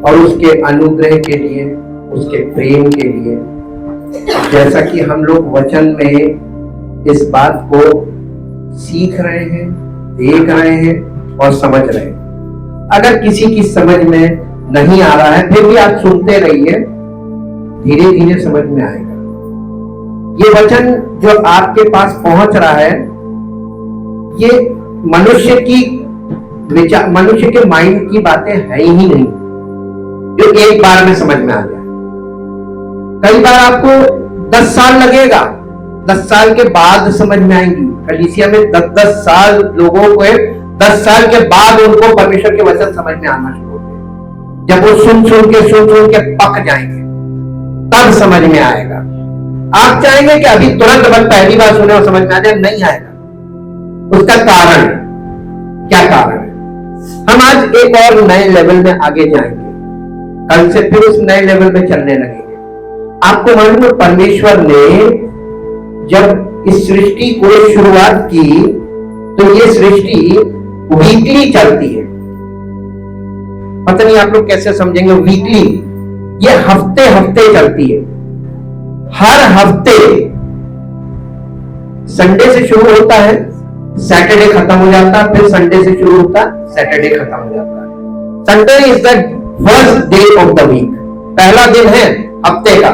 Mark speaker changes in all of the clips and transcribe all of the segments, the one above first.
Speaker 1: और उसके अनुग्रह के लिए, उसके प्रेम के लिए। जैसा कि हम लोग वचन में इस बात को सीख रहे हैं, देख रहे हैं और समझ रहे हैं। अगर किसी की समझ में नहीं आ रहा है, फिर भी आप सुनते रहिए, धीरे धीरे समझ में आएगा। ये वचन जो आपके पास पहुंच रहा है, ये मनुष्य के माइंड की बातें है ही नहीं जो एक बार में समझ में आ जाए। कई बार आपको 10 साल लगेगा, 10 साल के बाद समझ में आएंगी। कलीसिया में 10 साल लोगों को 10 साल के बाद उनको परमेश्वर के वचन समझ में आना शुरू होते हैं। जब वो सुन सुन के पक जाएंगे, तब समझ में आएगा। आप चाहेंगे कि अभी तुरंत बस पहली बार सुने और समझ में आ जाए, नहीं आएगा। उसका कारण क्या कारण है? हम आज एक और नए लेवल में आगे जाएंगे, कल से फिर उस नए लेवल में चलने लगेंगे। आपको मालूम है, परमेश्वर ने जब इस सृष्टि को शुरुआत की तो ये सृष्टि वीकली चलती है। पता नहीं आप लोग कैसे समझेंगे वीकली, ये हफ्ते हफ्ते चलती है। हर हफ्ते संडे से शुरू होता है, सैटरडे खत्म हो जाता है, फिर संडे से शुरू होता है, सैटरडे खत्म हो जाता है। Sunday is the first day of the week, पहला दिन है हफ्ते का।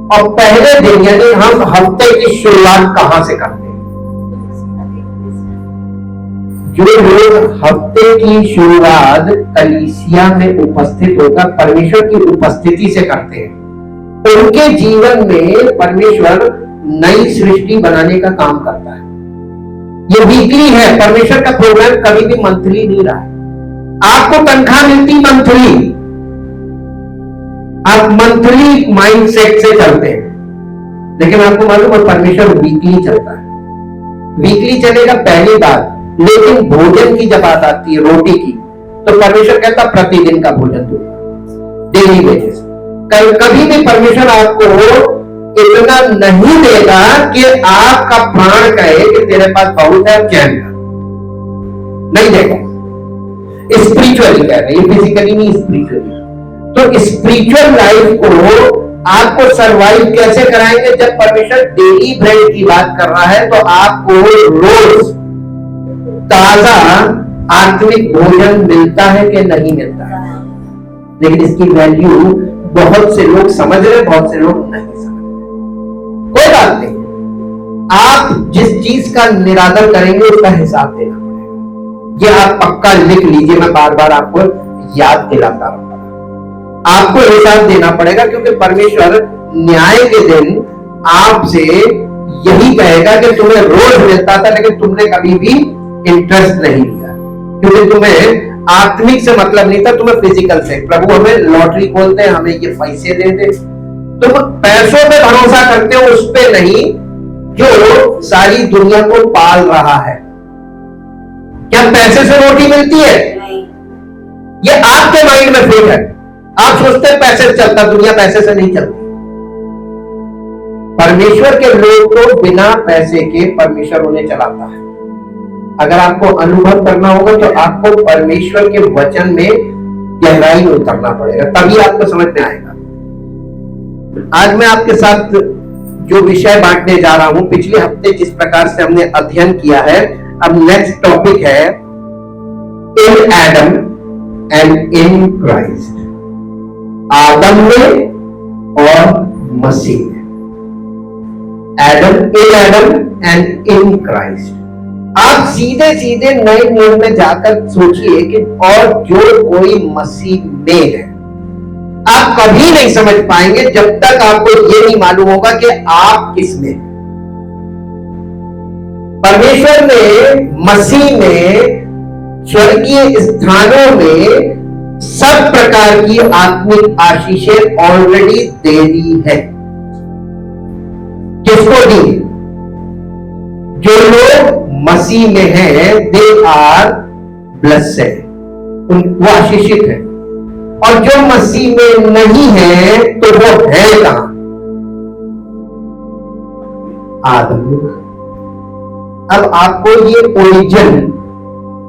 Speaker 1: और पहले दिन यानी हम हफ्ते की शुरुआत कहां से करते हैं? जो लोग हफ्ते की शुरुआत कलीसिया में उपस्थित होकर परमेश्वर की उपस्थिति से करते हैं, उनके जीवन में परमेश्वर नई सृष्टि बनाने का काम करता है। ये वीकली है। परमेश्वर का प्रोग्राम कभी भी मंथली नहीं रहा है। आपको तनख्वाह मिलती मंथली, आप मंथली माइंडसेट से चलते हैं, लेकिन आपको मालूम है परमेश्वर वीकली चलता है। वीकली चलेगा पहली बात, लेकिन भोजन की जब बात आती है, रोटी की, तो परमेश्वर कहता प्रतिदिन का भोजन दूंगा, डेली बेसिस। कभी भी परमेश्वर आपको इतना नहीं देगा कि आपका प्राण कहे कि तेरे पास बहुत है, चैन का नहीं देगा। स्पिरिचुअली कह रहे हैं, फिजिकली नहीं, स्पिरिचुअली। तो स्पिरिचुअल लाइफ को आपको सरवाइव कैसे कराएंगे? जब परमेश्वर डेली ब्रेड की बात कर रहा है, तो आपको रोज ताजा आत्मिक भोजन मिलता है कि नहीं मिलता है? लेकिन इसकी वैल्यू बहुत से लोग समझ रहे, बहुत से लोग नहीं समझ रहे। कोई बात नहीं, आप जिस चीज का निरादर करेंगे उसका हिसाब देना पड़ेगा। ये आप पक्का लिख लीजिए, मैं बार बार आपको याद दिलाता हूं। आपको हिसाब देना पड़ेगा, क्योंकि परमेश्वर न्याय के दिन आपसे यही कहेगा कि तुम्हें रोज मिलता था, लेकिन तुमने कभी भी इंटरेस्ट नहीं लिया, क्योंकि तुम्हें आत्मिक से मतलब नहीं था, तुम्हें फिजिकल से। प्रभु हमें लॉटरी खोलते हैं, हमें ये पैसे दे दे। तुम पैसों पे भरोसा करते हो, उस पे नहीं जो सारी दुनिया को पाल रहा है। क्या पैसे से रोटी मिलती है? ये आपके माइंड में फिट है। आप सोचते हैं पैसे से चलता, दुनिया पैसे से नहीं चलती। परमेश्वर के लोग को बिना पैसे के परमेश्वर उन्हें चलाता है। अगर आपको अनुभव करना होगा तो आपको परमेश्वर के वचन में गहराई में उतरना पड़ेगा, तभी आपको समझ में आएगा। आज मैं आपके साथ जो विषय बांटने जा रहा हूं, पिछले हफ्ते जिस प्रकार से हमने अध्ययन किया है, अब नेक्स्ट टॉपिक है इन एडम एंड इन क्राइस्ट। आदम में और मसीह में। Adam and in Christ. आप सीधे सीधे नए नियम में जाकर सोचिए कि और जो कोई मसीह में है, आप कभी नहीं समझ पाएंगे जब तक आपको ये नहीं मालूम होगा कि आप किस में। परमेश्वर ने मसीह में स्वर्गीय स्थानों में सब प्रकार की आत्मिक आशीषें ऑलरेडी दे दी है। किसको दी? जो लोग मसीह में हैं, दे आर ब्लेस्ड, वो आशीषित है। और जो मसीह में नहीं है तो वो है कहां? आदम। अब आपको ये ओरिजिन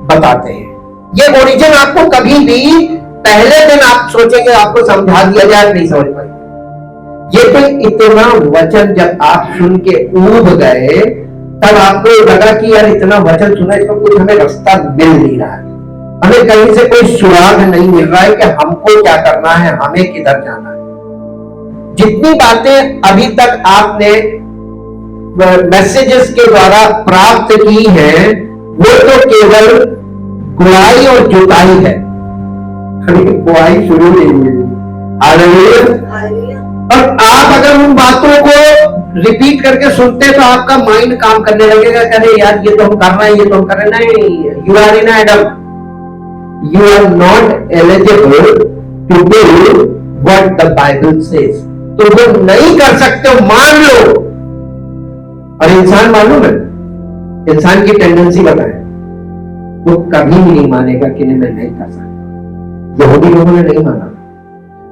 Speaker 1: बताते हैं। ये ओरिजिन आपको कभी भी पहले दिन आप सोचेंगे आपको समझा दिया जाए, नहीं समझ पाएंगे। ये तो इतना वचन जब आप सुन के ऊब गए, तब आपको लगा कि यार इतना वचन सुना, इसमें कुछ हमें रास्ता मिल नहीं रहा है, हमें कहीं से कोई सुराग नहीं मिल रहा है कि हमको क्या करना है, हमें किधर जाना है। जितनी बातें अभी तक आपने मैसेजेस के द्वारा प्राप्त की हैं, वो तो केवल गुड़ाई और जुताई है, अभी बुआई शुरू नहीं हुई। हालेलुया। और आप अगर उन बातों को रिपीट करके सुनते तो आपका माइंड काम करने लगेगा, अरे यार ये तो हम कर रहे हैं, ये तो हम कर रहे हैं। नहीं, you are in Adam, you are not eligible to do what the Bible says. तो वो नहीं कर सकते हो, मान लो। और इंसान मालूम है, इंसान की टेंडेंसी बताए, वो कभी भी नहीं मानेगा कि नहीं मैं नहीं कर सकता। यहूदी लोगों ने नहीं माना,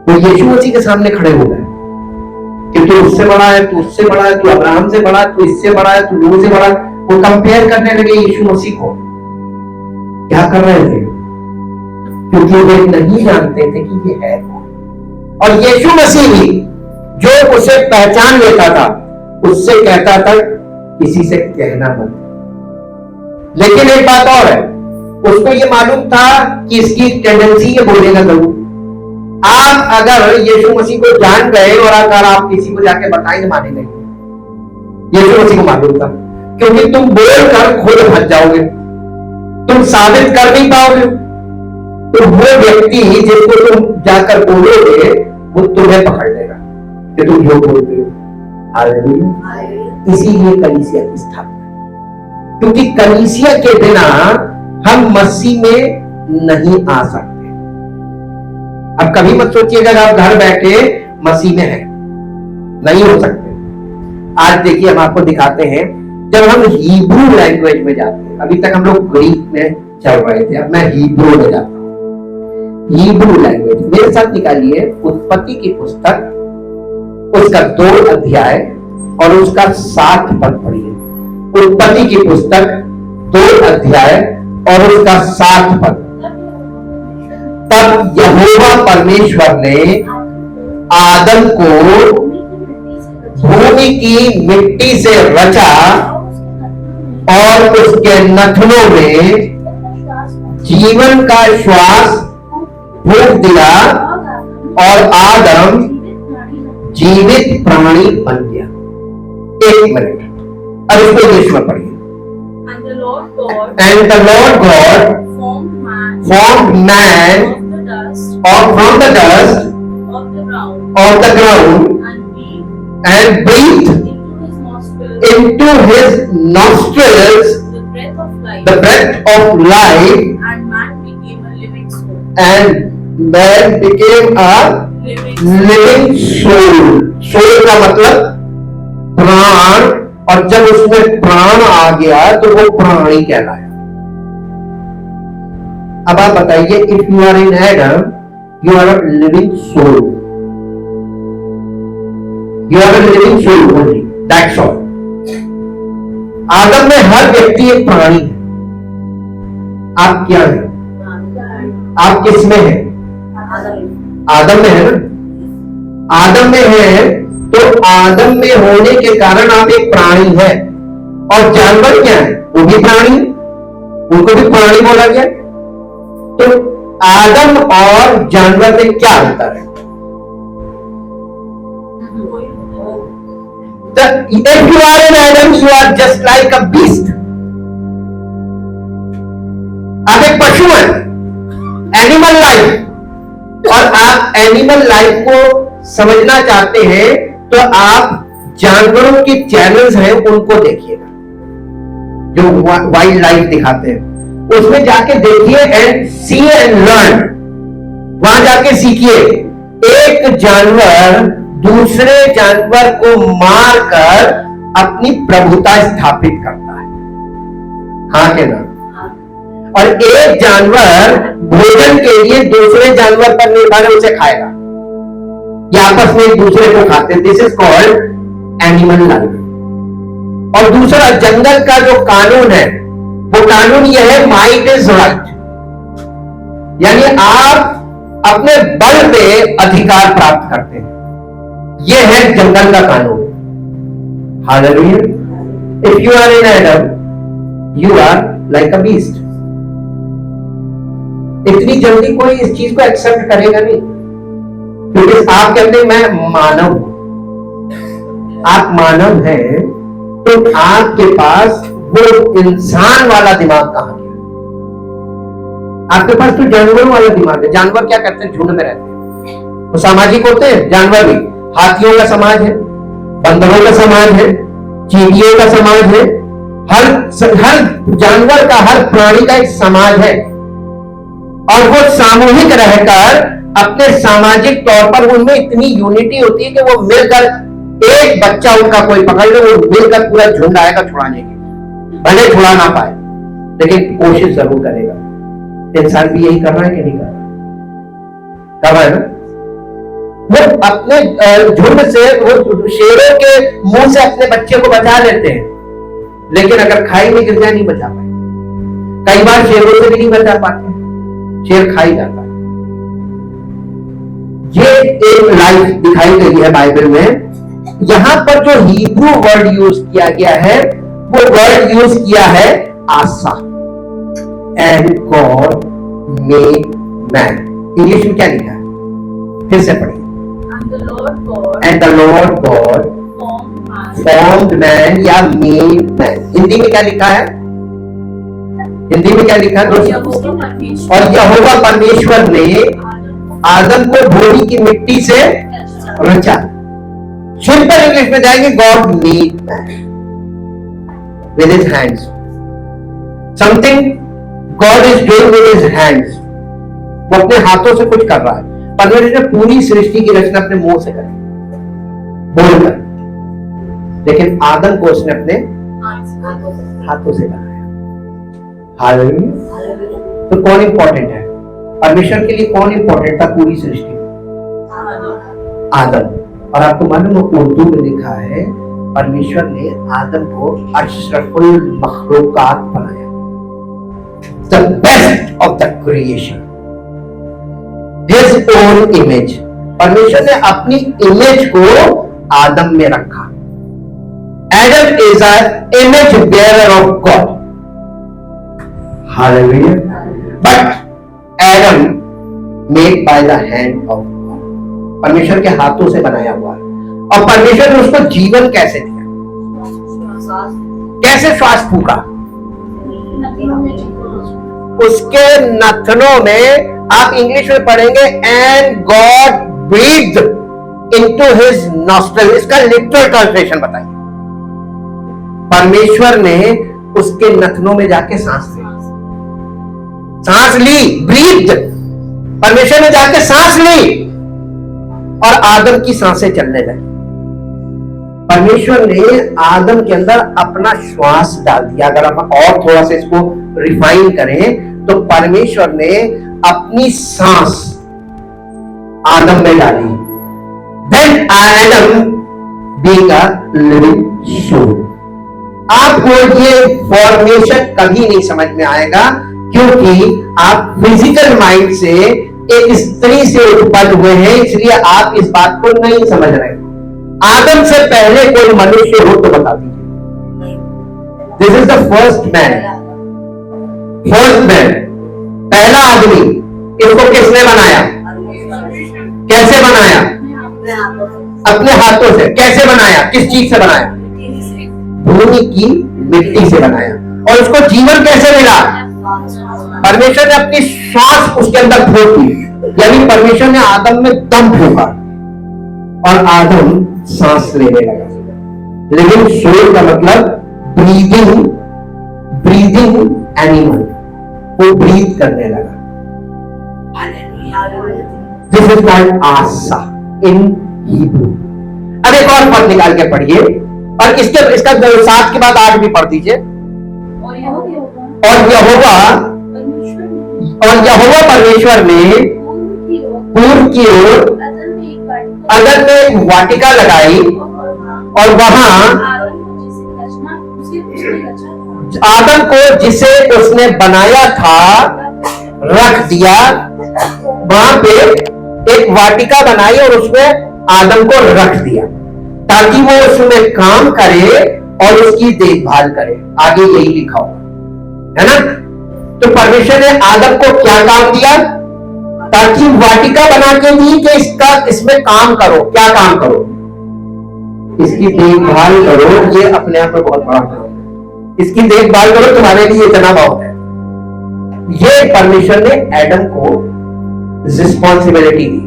Speaker 1: वो यीशु मसीह के सामने खड़े हो गए कि तू उससे बड़ा है, तू उससे बड़ा है, तू अब्राहम से बड़ा है, तू इससे बड़ा है, तू नूह से बड़ा है। वो कंपेयर करने लगे यीशु मसीह को। क्या कर रहे थे? क्योंकि वे नहीं जानते थे कि ये है कौन। और यीशु मसीह भी जो उसे पहचान लेता था, उससे कहता था किसी से कहना मत। लेकिन एक बात और है, उसको ये मालूम था कि इसकी टेंडेंसी ये बोलेगा जरूर। आप अगर यीशु मसीह को जान गए और अगर आप किसी को जाके बताएं तो मानेंगे, यीशु मसीह को मालूम था, क्योंकि तुम बोलकर खुद फंस जाओगे, तुम साबित कर नहीं पाओगे। तो वो व्यक्ति जिसको तुम जाकर बोलोगे वो तुम्हें पकड़ लेगा कि तुम जो बोलते हो। हालेलुया। इसीलिए कलीसिया की स्थापना, क्योंकि कलीसिया के बिना हम मसीह में नहीं आ सकते। अब कभी मत सोचिएगा कि आप घर बैठे मसीह में हैं, नहीं हो सकते। आज देखिए हम आपको दिखाते हैं, जब हम हिब्रू लैंग्वेज में जाते हैं, अभी तक हम लोग ग्रीक में चल रहे थे, अब मैं हिब्रू में जाता हूं। हिब्रू लैंग्वेज मेरे साथ निकालिए उत्पत्ति की पुस्तक, उसका 2 अध्याय और उसका 60 पद पढ़िए। उत्पत्ति की पुस्तक 2 अध्याय और उसका 60 पद। तब यहोवा परमेश्वर ने आदम को भूमि की मिट्टी से रचा और उसके नथनों में जीवन का श्वास फूंक दिया और आदम जीवित प्राणी बन गया। 1 मिनट, अब इसको इंग्लिश में पढ़िए। And the Lord God formed man from the dust of the ground and breathed into his nostrils the breath of life, and man became a living soul. Soul का मतलब प्राण, और जब उसमें प्राण आ गया तो वो प्राणी कहलाया। अब आप बताइए, if you are in Adam you are a living soul, you are a living soul only, that's all. आदम में हर व्यक्ति एक प्राणी है। आप क्या है? आप किस में है? आदम में है ना? आदम में है, तो आदम में होने के कारण आप एक प्राणी है। और जानवर क्या है? वो भी प्राणी, उनको भी प्राणी बोला गया। तो आदम और जानवर में क्या अंतर है? If you are an Adam, you are just like a beast. आप एक पशु हैं, एनिमल लाइफ। और आप एनिमल लाइफ को समझना चाहते हैं तो आप जानवरों के चैनल्स हैं उनको देखिएगा, जो वाइल्ड लाइफ दिखाते हैं, उसमें जाके देखिए एंड सी एंड लर्न। वहां जाके सीखिए। एक जानवर दूसरे जानवर को मारकर अपनी प्रभुता स्थापित करता है, हाँ के ना? और एक जानवर भोजन के लिए दूसरे जानवर पर निर्भर है, उसे खाएगा, या आपस में एक दूसरे को खाते हैं। This is called animal life. और दूसरा, जंगल का जो कानून है, वो कानून यह है, माइट इज राइट। यानी आप अपने बल पे अधिकार प्राप्त करते हैं। यह है जंगल का कानून। Hallelujah. If you are in Adam, you are like a beast. इतनी जल्दी कोई इस चीज को एक्सेप्ट करेगा नहीं, क्योंकि आप कहते हैं मैं मानव हूं। आप मानव हैं तो आपके पास वो इंसान वाला दिमाग कहां गया? आपके पास तो जानवरों वाला दिमाग है। जानवर क्या करते हैं? झुंड में रहते हैं, वो सामाजिक होते हैं। जानवर भी, हाथियों का समाज है, बंदरों का समाज है, चींटियों का समाज है। हर जानवर का, हर प्राणी का एक समाज है, और वो सामूहिक रहकर अपने सामाजिक तौर पर उनमें इतनी यूनिटी होती है कि वो मिलकर, एक बच्चा उनका कोई पकड़ ले, वो मिलकर पूरा झुंड आएगा छुड़ाने के। भले छुड़ा ना पाए लेकिन कोशिश जरूर करेगा। इंसान भी यही कर रहा है कि नहीं कर रहा है ना? वो अपने झुंड से, वो शेरों के मुंह से अपने बच्चे को बचा लेते हैं, लेकिन अगर खाई में गिर जाए नहीं बचा पाए। कई बार शेरों से भी नहीं बचा पाते, शेर खा ही जाता है। ये एक लाइफ दिखाई गई है बाइबल में। यहां पर जो हिब्रू वर्ड यूज किया गया है, वो वर्ड यूज किया है आशा। And God made man. English में क्या लिखा है? फिर से पढ़िए। And the Lord God formed man या मेड मैन। हिंदी में क्या लिखा है? हिंदी में क्या लिखा है? और यहोवा परमेश्वर ने आदम को भूमि की मिट्टी से रचा। सिंपल इंग्लिश में जाएंगे, God made man with his hands. Something God is doing with his hands. वो अपने हाथों से कुछ कर रहा है। परमेश्वर ने पूरी सृष्टि की रचना अपने मुंह से करी, बोलकर, लेकिन आदम को उसने अपने हाथों से बनाया। हालेलुया। तो कौन इंपॉर्टेंट है? परमेश्वर के लिए कौन इंपॉर्टेंट था पूरी सृष्टि में? आदम। और आपको मालूम, उर्दू में लिखा है परमेश्वर ने आदम को अशरफुल मखलूकात बनाया, the best of the creation, his own image. परमेश्वर ने अपनी इमेज को आदम में रखा। Adam is a image bearer of God. Hallelujah. But Adam made by the hand of God. परमेश्वर के हाथों से बनाया हुआ है। और परमेश्वर ने उसको जीवन कैसे दिया? कैसे श्वास फूका? उसके नथनों में, आप इंग्लिश में पढ़ेंगे, and God breathed into his nostril. इसका लिटरल ट्रांसलेशन बताइए। परमेश्वर ने उसके नथनों में जाके सांस ली, ब्रीथ्ड। परमेश्वर ने जाके सांस ली और आदम की सांसें चलने लगी। परमेश्वर ने आदम के अंदर अपना श्वास डाल दिया। अगर हम और थोड़ा सा इसको रिफाइन करें तो परमेश्वर ने अपनी सांस आदम में डाली। Then Adam being a living soul। आपको ये फॉर्मेशन कभी नहीं समझ में आएगा, क्योंकि आप फिजिकल माइंड से एक स्त्री से उत्पन्न हुए हैं, इसलिए आप इस बात को नहीं समझ रहे। आदम से पहले कोई मनुष्य हो तो बता दीजिए। This is the first man, पहला आदमी। इसको किसने बनाया? कैसे बनाया? अपने हाथों से। कैसे बनाया? किस चीज से बनाया? भूमि की मिट्टी से बनाया। और उसको जीवन कैसे मिला? परमेश्वर ने अपनी श्वास उसके अंदर फूंक दी, यानी परमेश्वर ने आदम में दम फूंका और आदम सांस लेने लगा। लिविंग सोल का मतलब ब्रीदिंग एनिमल, वो ब्रीथ करने लगा। This is called Asha in Hebrew. अब एक और पद निकाल के पढ़िए, और इसका 7 के बाद 8 भी पढ़ दीजिए। और यहोवा परमेश्वर ने पूर्व की ओर अदन में एक वाटिका लगाई, और वहां आदम को जिसे उसने बनाया था रख दिया। वहां पे एक वाटिका बनाई और उसमें आदम को रख दिया ताकि वो उसमें काम करे और उसकी देखभाल करे। आगे यही लिखा हुआ है ना। तो परमेश्वर ने आदम को क्या काम दिया? ताकि वाटिका बना के दी कि इसमें काम करो। क्या काम करो? इसकी देखभाल करो। ये अपने आप में बहुत बड़ा काम है। इसकी देखभाल करो, तुम्हारे लिए इतना बहुत है। ये परमेश्वर ने एडम को रिस्पॉन्सिबिलिटी दी।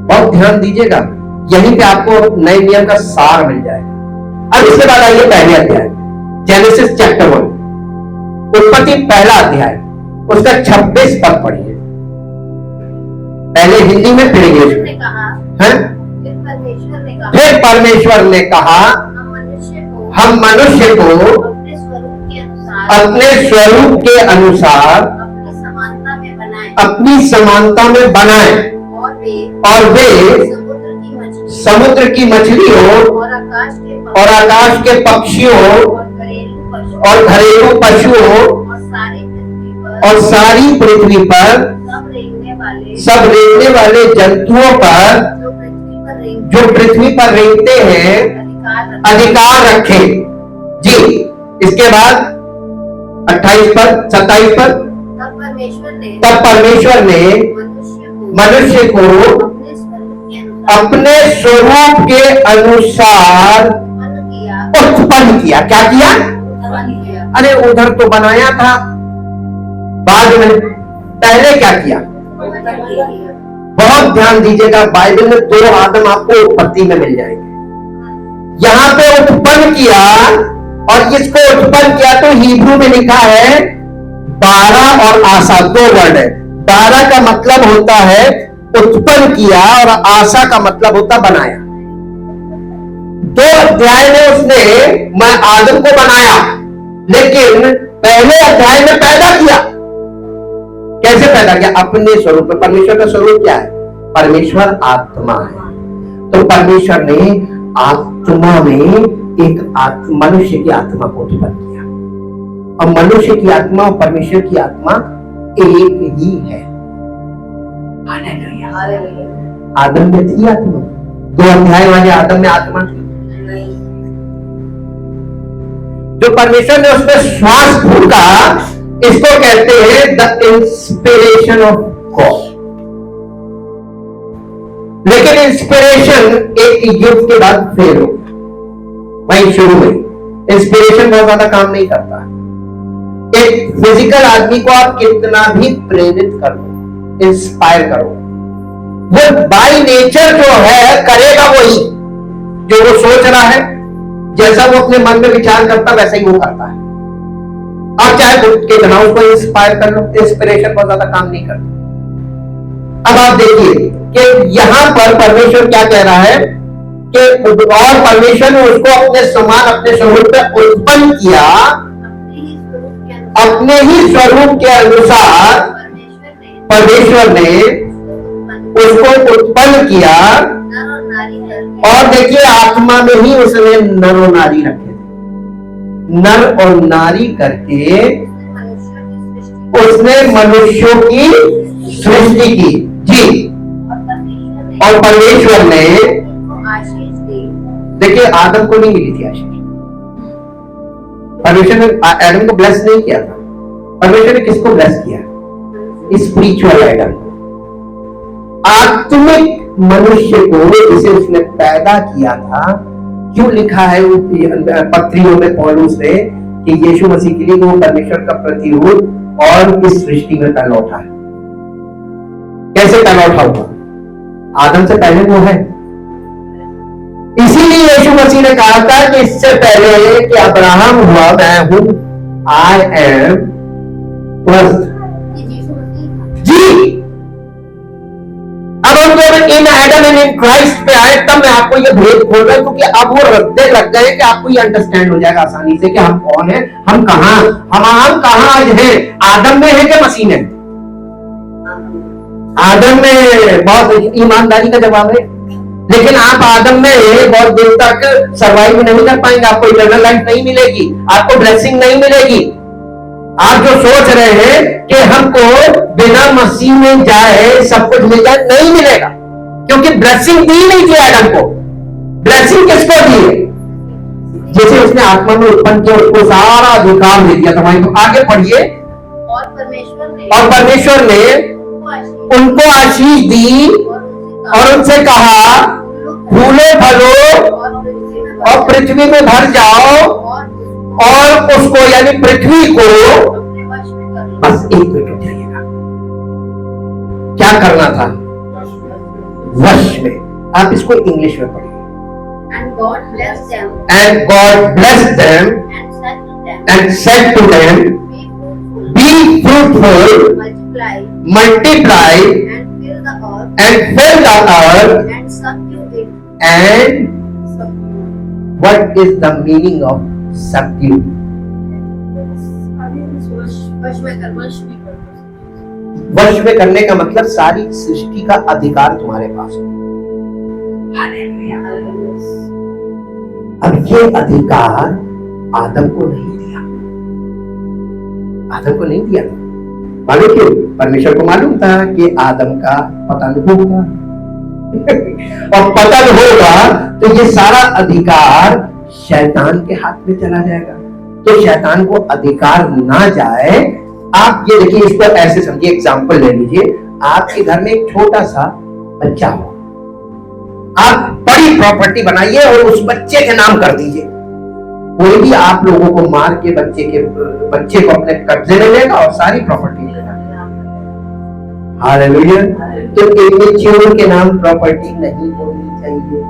Speaker 1: बहुत ध्यान दीजिएगा, यहीं पे आपको नए नियम का सार मिल जाएगा। अब इसके बाद आइए पहले अध्याय, जेनेसिस चैप्टर 1, उत्पत्ति पहला अध्याय, उसका 26 पद पढ़िए। पहले हिंदी में फिर इंग्लिश में। फिर परमेश्वर ने कहा हम मनुष्य को अपने स्वरूप के अनुसार अपनी समानता में बनाएं और वे समुद्र की मछलियों और आकाश के पक्षियों और घरेलू पशुओं और सारी पृथ्वी पर सब रेंगने वाले जंतुओं पर जो पृथ्वी पर रेंगते हैं अधिकार रखे। जी, इसके बाद 28 पर 27 पर तब परमेश्वर ने मनुष्य को अपने स्वरूप के अनुसार उत्पन्न किया। क्या किया? अरे उधर तो बनाया था, बाद में। पहले क्या किया? बहुत ध्यान दीजिएगा, बाइबल में 2 आदम आपको उत्पत्ति में मिल जाएंगे। यहां पे उत्पन्न किया, और इसको उत्पन्न किया तो हिब्रू में लिखा है 12 और आशा, 2 वर्ड है। 12 का मतलब होता है उत्पन्न किया और आशा का मतलब होता बनाया। 2 अध्याय में उसने मैं आदम को बनाया, लेकिन पहले अध्याय में पैदा किया। कैसे पैदा किया? अपने स्वरूप में। परमेश्वर का स्वरूप क्या है? परमेश्वर आत्मा है। तो परमेश्वर ने आत्मा में एक मनुष्य की आत्मा को उत्पन्न किया, और मनुष्य की आत्मा और परमेश्वर की आत्मा एक ही है। आदम में थी आत्मा? 2 अध्याय वाले आदम में आत्मा थी? जो परमेश्वर ने उसमें श्वास फूंका, इसको कहते हैं द इंस्पिरेशन ऑफ गॉड। लेकिन इंस्पिरेशन एक युग के बाद फेल हो, वहीं शुरू में इंस्पिरेशन बहुत ज्यादा काम नहीं करता। एक फिजिकल आदमी को आप कितना भी प्रेरित करो, इंस्पायर करो, वो बाय नेचर जो है करेगा वही जो वो सोच रहा है। जैसा वो अपने मन में विचार करता वैसा ही वो करता है। आप चाहे कितना उसको इंस्पायर कर लो, इंस्पिरेशन बहुत ज्यादा काम नहीं करता। अब आप देखिए कि यहां पर परमेश्वर क्या कह रहा है कि और परमेश्वर ने उसको अपने समान, अपने स्वरूप में उत्पन्न किया। अपने ही स्वरूप के अनुसार परमेश्वर ने उसको उत्पन्न किया, और देखिए आत्मा में ही उसने नर और नारी रखे थे। नर और नारी करके उसने मनुष्यों की सृष्टि की। जी, और परमेश्वर ने देखिए आदम को नहीं मिली थी आशीष। परमेश्वर ने एडम को ब्लेस नहीं किया था। परमेश्वर ने किसको ब्लेस किया? स्पिरिचुअल एडम, आत्मिक मनुष्य को, जिसे उसने पैदा किया था। क्यों लिखा है पत्रियों में पौलुस ने कि यीशु मसीह के लिए वो परमेश्वर का प्रतिरूप और इस सृष्टि में पैदा उठा है। कैसे पैदा उठा हुआ? आदम से पहले वो है। इसीलिए यीशु मसीह ने कहा था कि इससे पहले कि अब्राहम हुआ मैं हूं, आई एम फर्स्ट। जी, अब हम जब इन एडम एंड इन क्राइस्ट पे आए तब मैं आपको ये भेद खोल रहा हूं, क्योंकि अब वो रद्दे लग गए कि आपको ये अंडरस्टैंड हो जाएगा आसानी से कि हम कौन है, हम कहां आज हैं। आदम में है कि मसीह में? आदम में बहुत ईमानदारी का जवाब है, लेकिन आप आदम में बहुत दिन तक सर्वाइव नहीं कर पाएंगे। आपको इटर्नल लाइफ नहीं मिलेगी, आपको ब्लेसिंग नहीं मिलेगी। आप जो सोच रहे हैं कि हमको बिना मसीह में जाए सब कुछ मिल जाए, नहीं मिलेगा, क्योंकि ब्लेसिंग दी नहीं थी आदम को। ब्लेसिंग किसको दी है? जैसे उसने आत्मा में उत्पन्न किया, उसको सारा अधिकार दे दिया। तुम्हारी तो आगे पढ़िए। और परमेश्वर ने उनको आशीष दी और उनसे कहा, फूलो फलो और पृथ्वी में भर जाओ और उसको यानी पृथ्वी को, बस एक मिनट रुक जाइएगा, क्या करना था? वश में। आप इसको इंग्लिश में पढ़िए। And God blessed them and said to them, be fruitful, multiply and fill the earth and subdue it. And what is the meaning of subdue? वश में करने का मतलब सारी सृष्टि का अधिकार तुम्हारे पास है। हालेलुया। अब ये अधिकार आदम को नहीं दिया। आदम को नहीं दिया। मालूम क्यों? परमेश्वर को मालूम था कि आदम का पतन होगा और पतन होगा तो ये सारा अधिकार शैतान के हाथ में चला जाएगा। तो शैतान को अधिकार ना जाए। आप ये देखिए, इसको ऐसे समझिए, एग्जाम्पल ले लीजिए। आपके घर में एक छोटा सा बच्चा हो, आप बड़ी प्रॉपर्टी बनाइए और उस बच्चे के नाम कर दीजिए। कोई भी आप लोगों को मार के बच्चे को अपने कब्जे में लेगा और सारी प्रॉपर्टी लेगा। हालेलुया। तो इमेच्योर के नाम प्रॉपर्टी नहीं होनी चाहिए।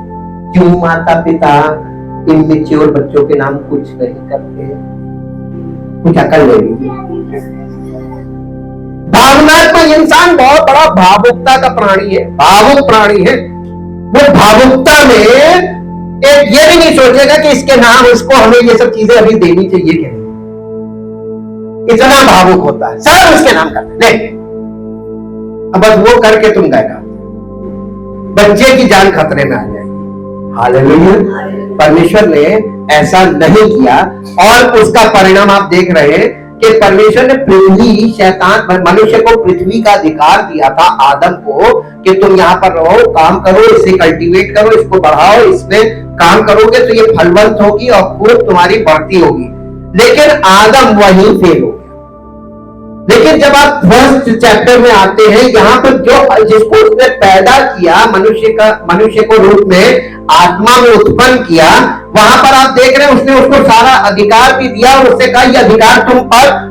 Speaker 1: क्यों? माता पिता इमेच्योर बच्चों के नाम कुछ नहीं करते। कुछ अकल ले लीजिए। भावनात्मक इंसान बहुत बड़ा भावुकता का प्राणी है, भावुक प्राणी है। वो भावुकता में एक ये भी नहीं सोचेगा कि इसके नाम, इसको हमें ये सब चीजें अभी देनी चाहिए कि नहीं। इतना भावुक होता है, सब उसके नाम करते ले। अब बस वो करके तुम देगा, बच्चे की जान खतरे में आ जाएगी। हालेलुया। परमेश्वर ने ऐसा नहीं किया और उसका परिणाम आप देख रहे हैं कि परमेश्वर ने पृथ्वी, शैतान, मनुष्य को पृथ्वी का अधिकार दिया था, आदम को, कि तुम यहाँ पर रहो, काम करो, इसे कल्टीवेट करो, इसको बढ़ाओ, इसमें काम करोगे तो ये फलवंत होगी और खूब तुम्हारी बढ़ती होगी। लेकिन आदम वहीं फेल हो गया। लेकिन जब आप फर्स्ट चैप्टर में आते हैं, यहाँ पर जो जिसको उसने पैदा किया, मनुष्य को रूप में आत्मा में उत्पन्न किया, वहां पर आप देख रहे हैं उसने उसको सारा अधिकार भी दिया और उससे कहा, ये अधिकार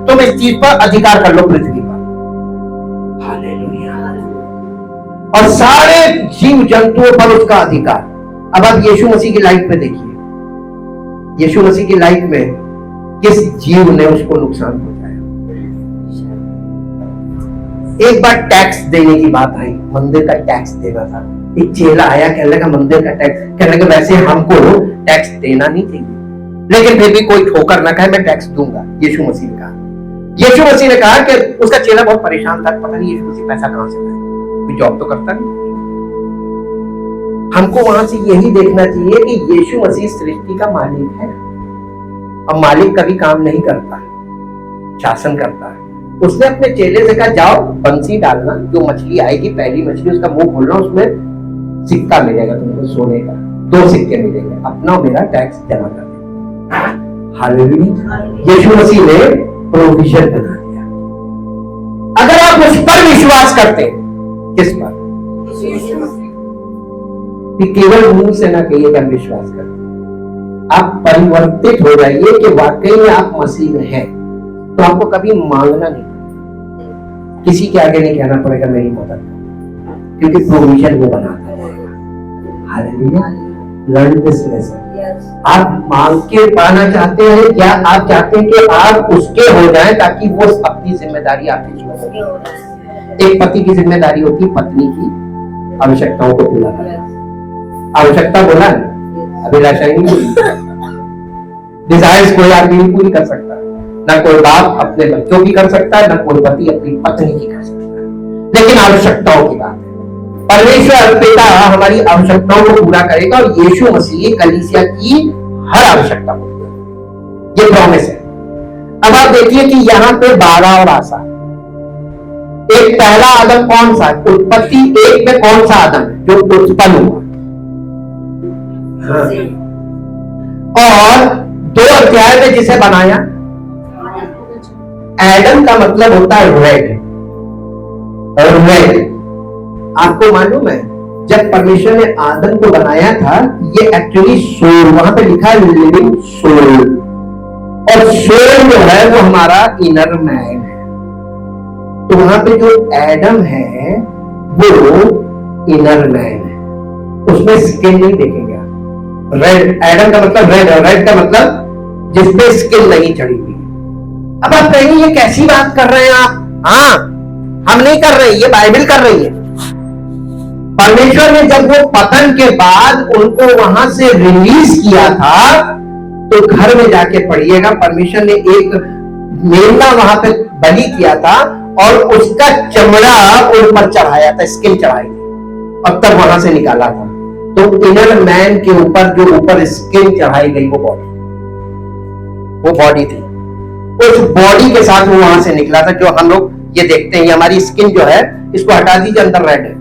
Speaker 1: तुम इस चीज पर अधिकार कर लो पृथ्वी पर। हालेलुया। और सारे जीव जंतुओं पर उसका अधिकार। अब आप यीशु मसीह की लाइफ में देखिए, यीशु मसीह की लाइफ में किस जीव ने उसको नुकसान पहुंचाया? एक बार टैक्स देने की बात आई, मंदिर का टैक्स देना था। एक चेला आया, कहने लगा मंदिर का टैक्स, कहने लगा वैसे हमको टैक्स देना नहीं चाहिए, लेकिन फिर भी कोई ठोकर ना खाए, मैं टैक्स दूंगा। यीशु मसीह ने कहा, यीशु मसीह ने कहा कि उसका चेला बहुत परेशान था, पता नहीं यीशु मसीह पैसा कहां से लाए, कोई जॉब तो करता नहीं। हमको वहां से यही देखना चाहिए कि यीशु मसीह सृष्टि का मालिक है और मालिक कभी काम नहीं करता, शासन करता है। उसने अपने चेले से कहा, जाओ बंसी डालना, जो मछली आएगी पहली मछली, उसका मुंह खोलना, उसमें सिक्का मिलेगा तुमको सोने का, 2 सिक्के मिलेंगे, अपना मेरा टैक्स जमा कर दे। हालेलुया। यीशु मसीह ने प्रोविजन बना दिया। अगर आप उस पर विश्वास करते, किस पर? केवल मुंह से ना कहिए कि हम विश्वास करते, आप परिवर्तित हो जाइए कि वाकई में आप मसीह में हैं, तो आपको कभी मांगना नहीं, किसी के आगे नहीं कहना पड़ेगा मेरी मदद, क्योंकि प्रोविजन वो बनाता है। हालेलुया। Learn this lesson. आप मांग के पाना चाहते हैं या आप चाहते हैं कि आप उसके हो जाएं ताकि वो अपनी जिम्मेदारी आपकी जीवन। एक पति की जिम्मेदारी होती है पत्नी की आवश्यकताओं को पूरा करना। आवश्यकता बोला, अभिलाषा ही नहीं, डिजायर्स कोई आदमी नहीं पूरी कर सकता, ना कोई बाप अपने बच्चों की कर सकता है, ना कोई पति अपनी पत्नी की कर सकता है, लेकिन आवश्यकताओं की बात है। परमेश्वर पिता हमारी आवश्यकताओं को पूरा करेगा और यीशु मसीह कलीसिया की हर आवश्यकता को, ये प्रॉमिस है। अब आप देखिए कि यहां पे 12 और आशा, एक पहला आदम कौन सा, उत्पत्ति 1 में कौन सा आदम है जो उत्पन्न हुआ, हाँ। और 2 अध्याय में जिसे बनाया, एडम का मतलब होता है रेड। रेड, आपको मालूम है जब परमेश्वर ने आदम को बनाया था, ये एक्चुअली सोल, वहां पे लिखा है लिविंग सोल, और सोल जो है वो हमारा इनर मैन है। तो वहां पे जो एडम है वो इनर मैन है, उसमें स्किन नहीं देखेंगे आप। रेड, एडम का मतलब रेड, रेड का मतलब जिसपे स्किन नहीं चढ़ी हुई। अब आप कहेंगे ये कैसी बात कर रहे हैं आप, हाँ हम नहीं कर रहे, ये बाइबल कर रही है। परमेश्वर ने जब वो पतन के बाद उनको वहां से रिलीज किया था, तो घर में जाके पढ़िएगा, परमेश्वर ने एक मेमना वहां पे बलि किया था और उसका चमड़ा उन पर चढ़ाया था, स्किन चढ़ाई थी, और तब वहां से निकाला था। तो इनर मैन के ऊपर जो ऊपर स्किन चढ़ाई गई वो बॉडी थी, उस बॉडी के साथ वो वहां से निकला था। जो हम लोग ये देखते हैं, ये हमारी स्किन जो है, इसको हटा दीजिए, अंदर रेड है,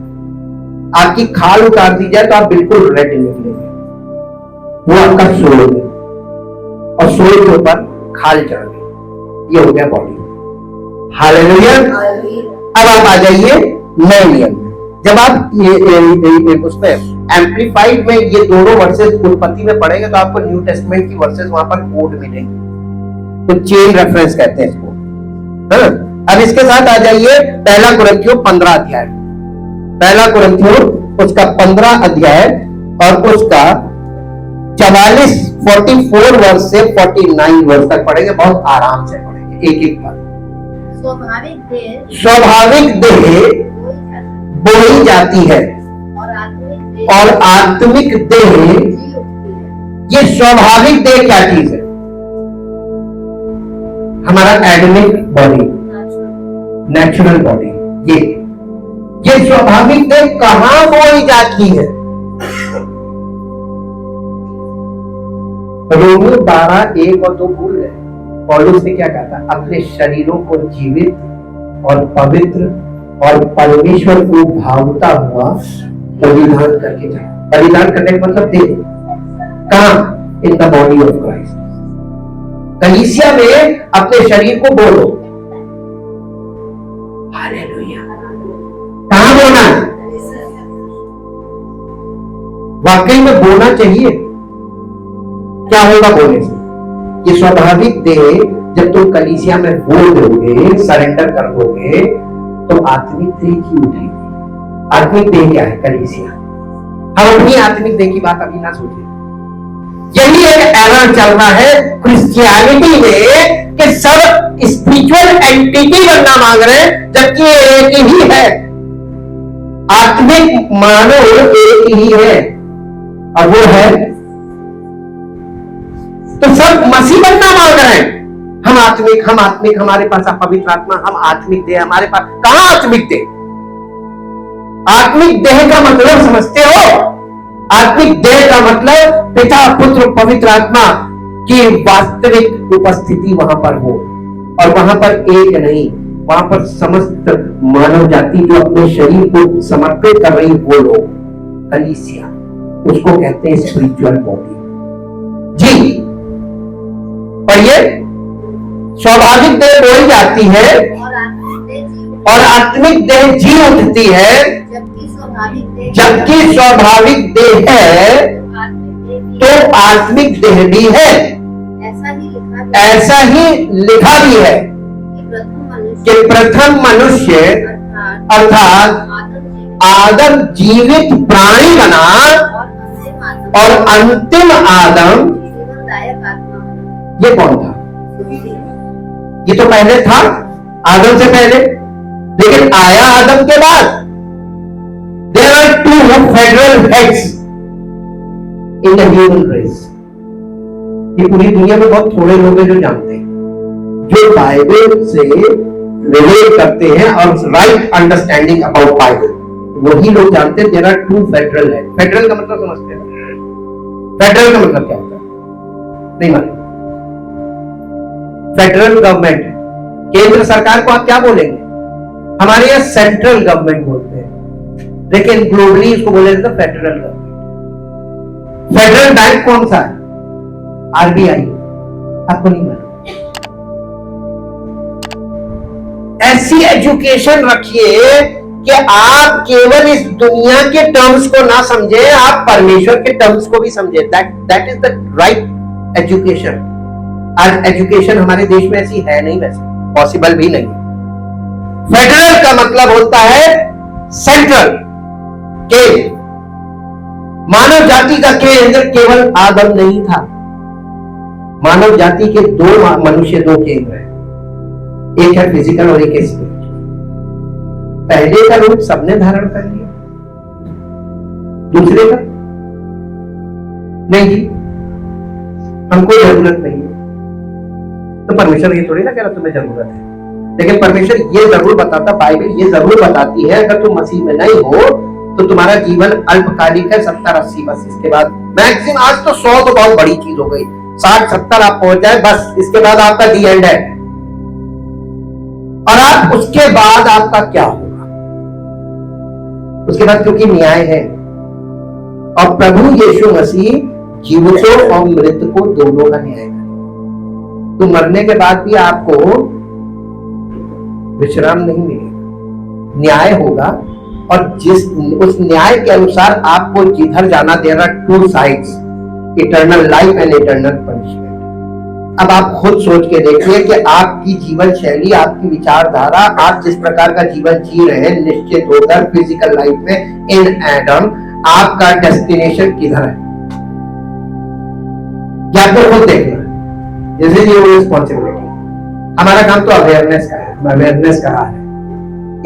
Speaker 1: आपकी खाल उतार दी जाए तो आप बिल्कुल रेड निकलेंगे, वो आपका सोल है, और सोल के ऊपर खाल चढ़ गई, ये हो गया बॉडी। हालेलुया। अब आप आ जाइए नए नियम में, जब आप ये उसमें एम्पलीफाइड में ये दोनों वर्सेस उत्पत्ति में पढ़ेंगे तो आपको न्यू टेस्टमेंट की वर्सेस वहां पर कोड मिलेंगे, तो चेन रेफरेंस कहते हैं इसको, है। अब इसके साथ आ जाइए पहला कुरिन्थियों 15 अध्याय, पहला कुरिन्थियों उसका 15 अध्याय और उसका 44 वर्ष से 49 वर्ष तक पढ़ेंगे, बहुत आराम से पढ़ेंगे एक एक बार। स्वाभाविक देह बोई जाती है और आत्मिक देह, ये स्वाभाविक देह क्या चीज है, हमारा एडमिक बॉडी, नेचुरल बॉडी, ये स्वाभाविक देह कहां बोई जाती है। रोमियो 12:1 और 2 भूल गए, पौलुस ने क्या कहा था, अपने शरीरों को जीवित और पवित्र और परमेश्वर को भावता हुआ बलिदान करके जाए। बलिदान करने का मतलब दे, कहां, in the body of Christ. कलीसिया में अपने शरीर को बोलो, हालेलुया। कहां बोलना है, वाकई में बोलना चाहिए। क्या होगा बोलने से, ये स्वाभाविक देह जब तुम कलीसिया में बोल दोगे, सरेंडर कर दोगे, तो आत्मिक देह की उठेगी। आत्मिक देह क्या है, कलीसिया। हम अपनी आत्मिक देह की बात अभी ना सोचें, यही एक एरर चल रहा है क्रिश्चियनिटी में कि सब स्पिरिचुअल एंटिटी बनना मांग रहे हैं, जबकि एक ही है, आत्मिक मानव एक ही है, और वो है, तो सब मसीह बनना मांग रहे हैं। हम आत्मिक, हम आत्मिक, हमारे पास पवित्र आत्मा, हम आत्मिक देह, हमारे पास कहां आत्मिक देह। आत्मिक देह का मतलब समझते हो, आत्मिक देह का मतलब पिता पुत्र पवित्र आत्मा की वास्तविक उपस्थिति वहां पर हो, और वहां पर एक नहीं, वहां पर समस्त मानव जाति जो अपने शरीर को समर्पित कर रही, वो लोग, कलीसिया, उसको कहते हैं स्पिरिचुअल बॉडी। जी पढ़िए, स्वाभाविक देह बोई जाती है और आत्मिक देह जी उठती है, जबकि स्वाभाविक देह है तो आत्मिक देह भी है। ऐसा ही लिखा भी है कि प्रथम मनुष्य अर्थात आदम जीवित प्राणी बना, और अंतिम आदम, ये कौन था, ये तो पहले था आदम से पहले, लेकिन आया आदम के बाद। There are 2 federal heads in the human race. ये पूरी दुनिया में बहुत थोड़े लोग हैं जो जानते हैं, जो बाइबल से रिलेट करते हैं और राइट अंडरस्टैंडिंग अबाउट बाइबल, वही लोग जानते हैं। There are 2 federal head. Federal का मतलब समझते हैं, फेडरल का मतलब क्या होता है, नहीं मालूम। फेडरल गवर्नमेंट है। केंद्र सरकार को आप क्या बोलेंगे? हमारे यहाँ सेंट्रल गवर्नमेंट बोलते हैं, लेकिन ग्लोबली इसको बोले जाता है फेडरल गवर्नमेंट। फेडरल बैंक कौन सा है? आरबीआई। आपको नहीं मालूम? ऐसी एजुकेशन रखिए कि आप केवल इस दुनिया के टर्म्स को ना समझे, आप परमेश्वर के टर्म्स को भी समझे। That is the right education. आज एजुकेशन हमारे देश में ऐसी है नहीं, वैसे पॉसिबल भी नहीं। फेडरल का मतलब होता है सेंट्रल। केंद्र, मानव जाति का केंद्र केवल आदम नहीं था। मानव जाति के दो केंद्र हैं, एक है फिजिकल और एक है स्पिरिचुअल। पहले का रूप सबने धारण कर लिया, दूसरे का नहीं जी, हमको जरूरत नहीं है। तो परमेश्वर ये थोड़ी ना कह रहा तुम्हें जरूरत है, लेकिन परमेश्वर ये जरूर बताता, बाइबल ये जरूर बताती है, अगर तुम मसीह में नहीं हो तो तुम्हारा जीवन अल्पकालिक है, 70-80 बस। इसके बाद मैक्सिमम, आज तो 100 तो बहुत बड़ी चीज हो गई, 60-70 आप पहुंच जाए बस, इसके बाद आपका दी एंड है। और आप उसके बाद आपका क्या होगा? उसके बाद क्योंकि न्याय है, और प्रभु यीशु मसीह जीवितों और मृतकों दोनों का न्याय करेगा। तो मरने के बाद भी आपको विश्राम नहीं मिलेगा, न्याय होगा। और उस न्याय के अनुसार आपको जिधर जाना, there are two sides, eternal life and eternal punishment. अब आप खुद सोच के देखिए कि आपकी जीवन शैली, आपकी विचारधारा, आप जिस प्रकार का जीवन जी रहे हैं, निश्चित होकर फिजिकल लाइफ में इन एडम आपका डेस्टिनेशन किधर है, क्या तो खुद देखना। This is your responsibility. हमारा काम तो अवेयरनेस का है, अवेयरनेस का है।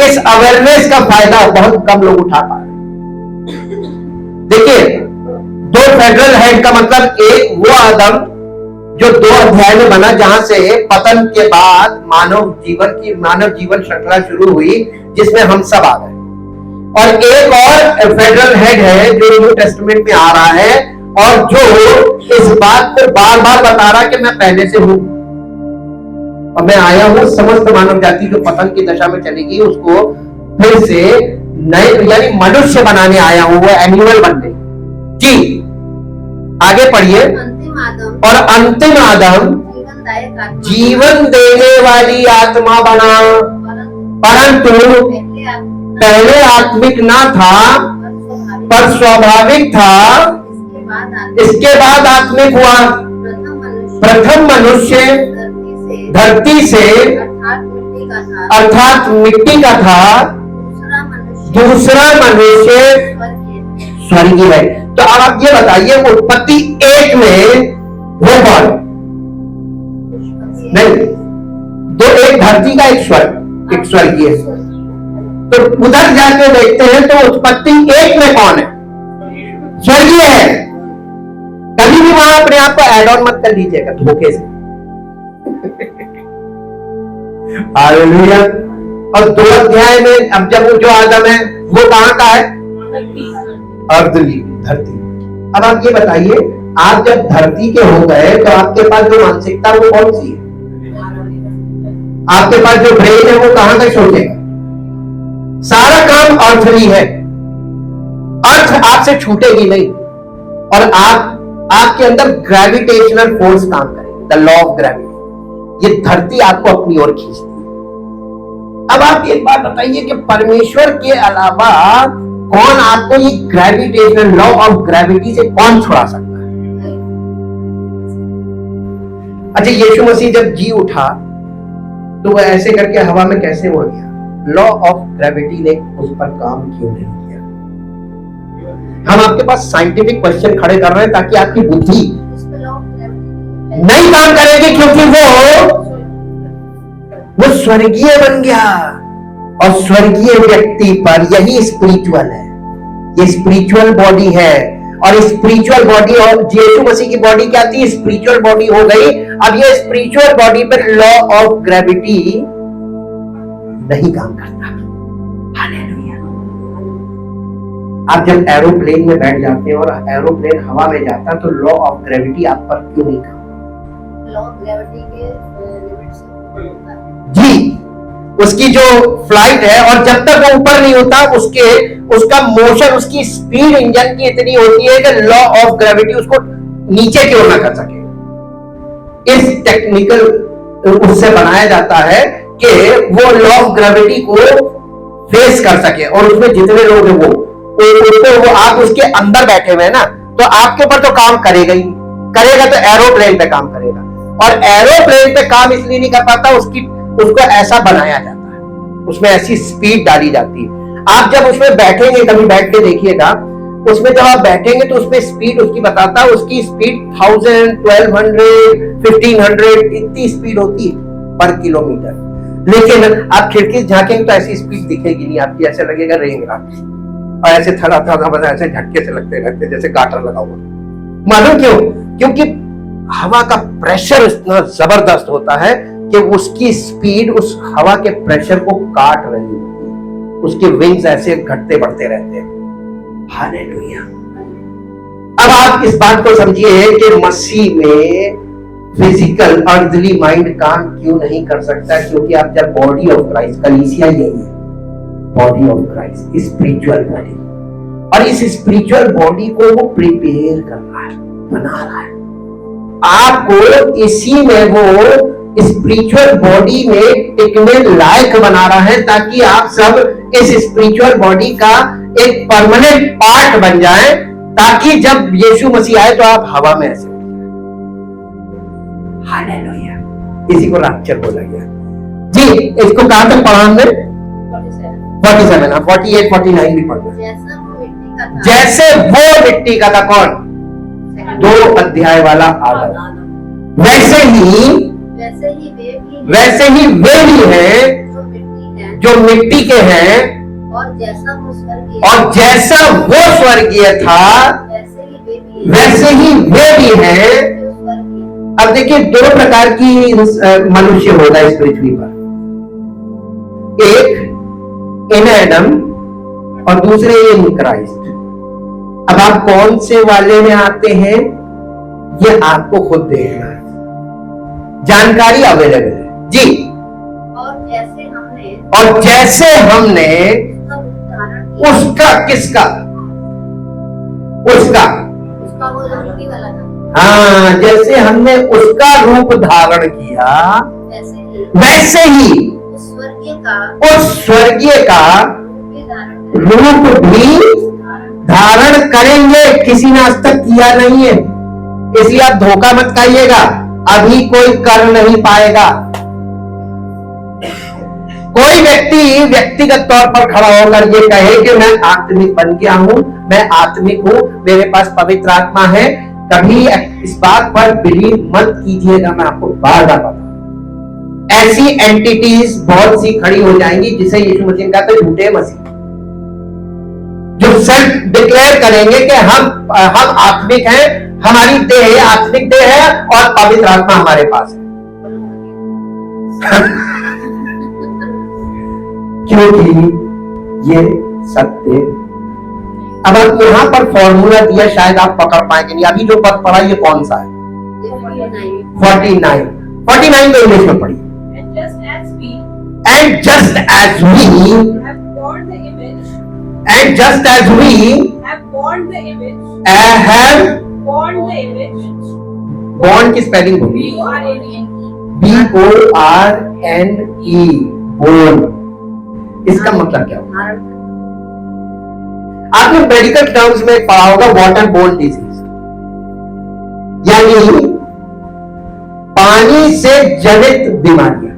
Speaker 1: इस अवेयरनेस का फायदा बहुत कम लोग उठा पा रहे। देखिए, दो फेडरल हेड का मतलब, एक वो आदम जो 2 अध्याय में बना, जहां से पतन के बाद मानव जीवन श्रृंखला शुरू हुई, जिसमें हम सब आ गए। और एक और फेडरल हेड है जो न्यू टेस्टामेंट में आ रहा है, और जो इस बात को बार बार बता रहा है कि मैं पहले से हूं और मैं आया हूं समस्त मानव जाति जो पतन की दशा में चलेगी उसको फिर से नए, यानी मनुष्य बनाने आया हूं, वो एनिमल बनने। जी आगे पढ़िए। और अंतिम आदम जीवन देने वाली आत्मा बना, परंतु पहले आत्मिक ना था पर स्वाभाविक था, इसके बाद आत्मिक हुआ। प्रथम मनुष्य धरती से अर्थात मिट्टी का था, दूसरा मनुष्य स्वर्गीय है। तो अब आप ये बताइए, उत्पत्ति 1 में वो कौन? नहीं, दो, एक धरती का, एक स्वर्गीय है। तो उधर जाके देखते हैं तो उत्पत्ति 1 में कौन है? स्वर्गीय है। कभी भी वहां अपने आप को एड ऑन मत कर लीजिएगा धोखे से। हालेलुया। और 2 अध्याय में अब जब वो जो आदम है वो कहां का है? अर्धली, धरती। अब आप ये बताइए, आप जब धरती के हो गए तो आपके पास जो मानसिकता वो कौन सी है? आपके पास जो ब्रेन है वो कहां तक सोचेगा? सारा काम अर्थली है, अर्थ आपसे छूटेगी नहीं। और आपके अंदर ग्रेविटेशनल फोर्स काम करेगी, द लॉ ऑफ ग्रेविटी। ये धरती आपको अपनी ओर खींचती है। अब आप एक बात बताइए कि परमेश्वर के अलावा कौन आपको ये ग्रेविटेशनल लॉ ऑफ ग्रेविटी से कौन छुड़ा सकता है? अच्छा, यीशु मसीह जब जी उठा तो वह ऐसे करके हवा में कैसे उड़ गया? लॉ ऑफ ग्रेविटी ने उस पर काम क्यों नहीं किया? हम आपके पास साइंटिफिक क्वेश्चन खड़े कर रहे हैं ताकि आपकी बुद्धि नहीं काम करेगी, क्योंकि वो स्वर्गीय बन गया। और स्वर्गीय व्यक्ति पर यही स्पिरिचुअल है, ये स्पिरिचुअल बॉडी है। और स्पिरिचुअल बॉडी, और यीशु मसीह की बॉडी क्या थी? स्पिरिचुअल बॉडी हो गई। अब ये स्पिरिचुअल बॉडी पर लॉ ऑफ ग्रेविटी नहीं काम करता। हालेलुया। आप जब एरोप्लेन में बैठ जाते हैं और एरोप्लेन हवा में जाता है तो लॉ ऑफ ग्रेविटी आप पर क्यों नहीं काम?
Speaker 2: लॉ ऑफ ग्रेविटी के
Speaker 1: जी, उसकी जो फ्लाइट है, और जब तक वो ऊपर नहीं होता उसका मोशन, उसकी स्पीड इंजन की इतनी होती है कि लॉ ऑफ ग्रेविटी उसको नीचे की ओर ना कर सके। इस टेक्निकल उससे बनाया जाता है कि वो लॉ ऑफ ग्रेविटी को फेस कर सके, और उसमें जितने लोग हैं वो आप उसके अंदर बैठे हुए हैं ना, तो आपके ऊपर तो काम करेगा ही, करेगा तो एरोप्लेन पे काम करेगा, और एरोप्लेन पे काम इसलिए नहीं कर पाता, उसको ऐसा बनाया जाता है, उसमें ऐसी स्पीड डाली जाती है। आप जब उसमें बैठेंगे, कभी बैठ के देखिएगा, उसमें जब आप बैठेंगे तो उसमें स्पीड उसकी बताता है, उसकी स्पीड 1000, 1200, 1500 इतनी स्पीड होती है पर किलोमीटर। लेकिन आप खिड़की से झांकेंगे तो ऐसी स्पीड दिखेगी नहीं आपकी, ऐसे लगेगा रेंगरा, और ऐसे थड़ा थड़ा बना, ऐसे झटके से लगते जैसे गाटर लगा हुआ। मालूम क्यों? क्योंकि हवा का प्रेशर इतना जबरदस्त होता है कि उसकी स्पीड उस हवा के प्रेशर को काट रही होती है, उसके विंग्स ऐसे घटते बढ़ते रहते हैं। हालेलुया। अब आप इस बात को समझिए कि मसीह में फिजिकल अर्दली माइंड काम क्यों नहीं कर सकता, क्योंकि आप जब बॉडी ऑफ क्राइस्ट, कलीसिया यही है, body of Christ, spiritual body, और इस स्पिरिचुअल बॉडी को वो प्रिपेयर कर रहा है, बना रहा है आपको, इसी में वो स्पिरिचुअल बॉडी में टिकने लायक बना रहा है, ताकि आप सब इस स्पिरिचुअल बॉडी का एक परमानेंट पार्ट बन जाएं, ताकि जब यीशु मसीह आए तो आप हवा में ऐसे। हालेलुया। इसी को रैप्चर बोला गया। जी, इसको कहां तक पढ़ा हमने? 47, 48, 49 भी पढ़ा। जैसे वो मिट्टी का था, कौन? 2 अध्याय वाला आदम, वैसे ही वे भी हैं जो मिट्टी के हैं, और जैसा वो स्वर्गीय था वैसे ही वे भी हैं। अब देखिए, 2 प्रकार की मनुष्य होगा इस पृथ्वी पर, एक इन एडम और दूसरे इन क्राइस्ट। अब आप कौन से वाले में आते हैं ये आपको खुद देखना है, जानकारी अवेलेबल है जी। और जैसे हमने उसका, किसका? उसका हाँ, जैसे हमने उसका रूप धारण किया, वैसे ही उस स्वर्गीय का रूप भी धारण करेंगे। किसी ने आज तक किया नहीं है, इसलिए आप धोखा मत खाइएगा, अभी कोई कर नहीं पाएगा। कोई व्यक्ति व्यक्तिगत तौर पर खड़ा होकर ये कहे कि मैं आत्मिक बन गया हूं, मैं आत्मिक हूं, मेरे पास पवित्र आत्मा है, कभी इस बात पर बिलीव मत कीजिएगा। मैं आपको बार बार बताऊं, ऐसी एंटिटीज बहुत सी खड़ी हो जाएंगी जिसे यीशु मसीह कहते हैं झूठे मसीह, जो सेल्फ डिक्लेयर करेंगे कि हम आत्मिक हैं, हमारी देह आत्मिक देह है और पवित्र आत्मा हमारे पास है। क्योंकि ये सत्य। अब आप यहां पर फॉर्मूला दिया, शायद आप पकड़ पाएंगे नहीं। अभी जो पद पढ़ा ये कौन सा है? 49 को इंग्लिश में पढ़ी। And just as we have borne the image, born की स्पेलिंग होगी BORNE, born। इसका मतलब क्या होगा? आपने मेडिकल टर्म्स में पढ़ा होगा वाटर बोर्न डिजीज, यानी पानी से जनित बीमारियां।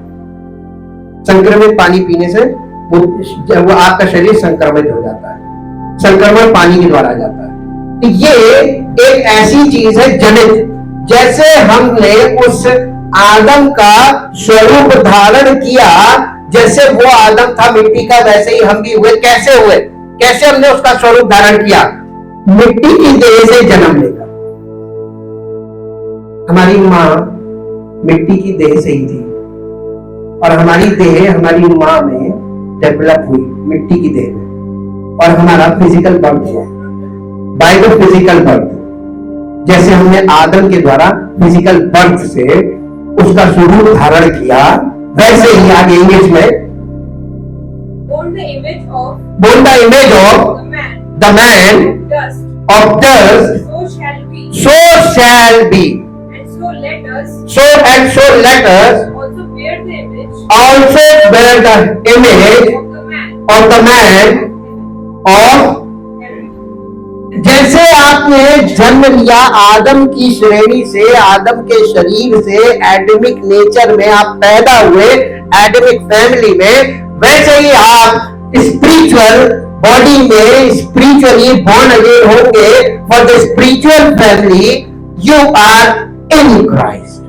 Speaker 1: संक्रमित पानी पीने से वो आपका शरीर संक्रमित हो जाता है, संक्रमण पानी के द्वारा जाता है। तो ये एक ऐसी चीज है जनित। जैसे हमने उस आदम का स्वरूप धारण किया, जैसे वो आदम था मिट्टी का, वैसे ही हम भी हुए। कैसे हुए? कैसे हमने उसका स्वरूप धारण किया? मिट्टी की देह से जन्म लेकर। हमारी मां मिट्टी की देह से ही थी, और हमारी देह हमारी मां में डेवलप हुई मिट्टी की देह में, और हमारा फिजिकल बर्थ हुआ बाय द फिजिकल बर्थ। जैसे हमने आदम के द्वारा फिजिकल बर्थ से उसका स्वरूप धारण किया, वैसे ही आगे इंग्लिश में,
Speaker 2: born the image of
Speaker 1: born the image of
Speaker 2: the man,
Speaker 1: dust,
Speaker 2: of dust,
Speaker 1: so shall be, and
Speaker 2: so let us
Speaker 1: also bear the
Speaker 2: image
Speaker 1: of the man of जैसे आपने जन्म लिया आदम की श्रेणी से, आदम के शरीर से, एडमिक नेचर में आप पैदा हुए, एडमिक फैमिली में, वैसे ही आप स्पिरिचुअल बॉडी में स्पिरिचुअली बॉर्न अगेन होंगे for the spiritual family. You are in Christ.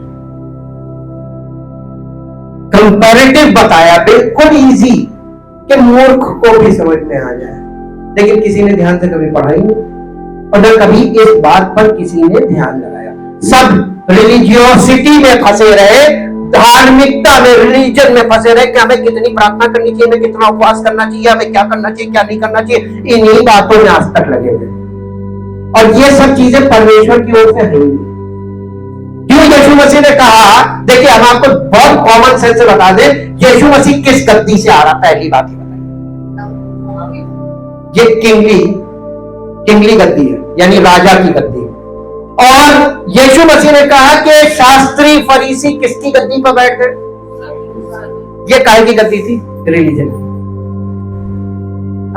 Speaker 1: Comparative बताया, बिल्कुल इजी कि मूर्ख को भी समझ में आ जाए, लेकिन किसी ने ध्यान से कभी पढ़ा ही नहीं और न कभी इस बात पर किसी ने ध्यान लगाया. सब रिलीजियोसिटी में फंसे रहे, धार्मिकता में, रिलीजन में फंसे रहे कि हमें कितनी प्रार्थना करनी चाहिए, हमें कितना उपवास करना चाहिए, हमें क्या करना चाहिए, क्या नहीं करना चाहिए. इन्हीं बातों में आज तक लगे हुए और ये सब चीजें परमेश्वर की ओर से है. क्यों यीशु मसीह ने कहा, देखिए हम आपको बहुत कॉमन सेंस से बता दें, यीशु मसीह किस गद्दी से आ रहा. पहली बात ही बताइए, ये किंगली गद्दी है, यानी राजा की गद्दी. और यीशु मसीह ने कहा कि शास्त्री फरीसी किसकी गद्दी पर बैठ गए. ये काहे की गद्दी थी? रिलीजन.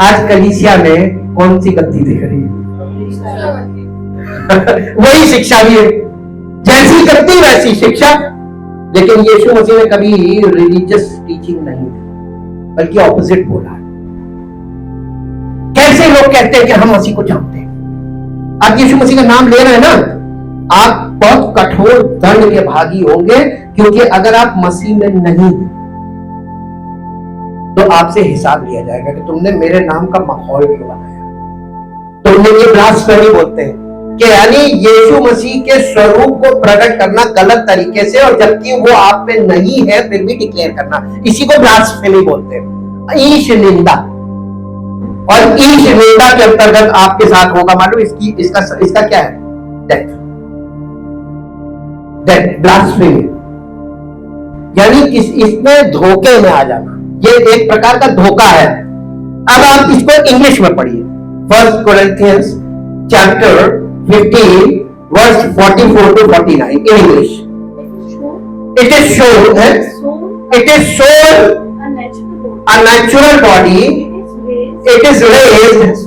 Speaker 1: आज कलीसिया में कौन सी गद्दी दिख रही है? वही शिक्षा भी है, जैसी गद्दी वैसी शिक्षा. लेकिन यीशु मसीह ने कभी रिलीजियस टीचिंग नहीं दी, बल्कि ऑपोजिट बोला. कैसे लोग कहते हैं कि हम मसीह को जानते हैं. आप यीशु मसीह का नाम ले रहे हैं ना, आप बहुत कठोर दंड के भागी होंगे, क्योंकि अगर आप मसीह में नहीं तो आपसे हिसाब लिया जाएगा कि तुमने मेरे नाम का माहौल क्यों बनाया. तुमने ये ब्लास्फेमी बोलते हैं कि यानी यीशु मसीह के स्वरूप को प्रकट करना गलत तरीके से, और जबकि वो आप में नहीं है फिर भी डिक्लेयर करना, इसी को ब्लास्फेमी बोलते हैं. ईश निंदा. और ईश निंदा के अंतर्गत आपके साथ होगा मालूम, इसका क्या है? डेथ. ब्लास्फेमी यानी इसमें धोखे में आ जाना. ये एक प्रकार का धोखा है. अब आप इसको इंग्लिश में पढ़िए. 1 Corinthians chapter 15 verse 44 to 49 in English. It is shown a natural body. It is raised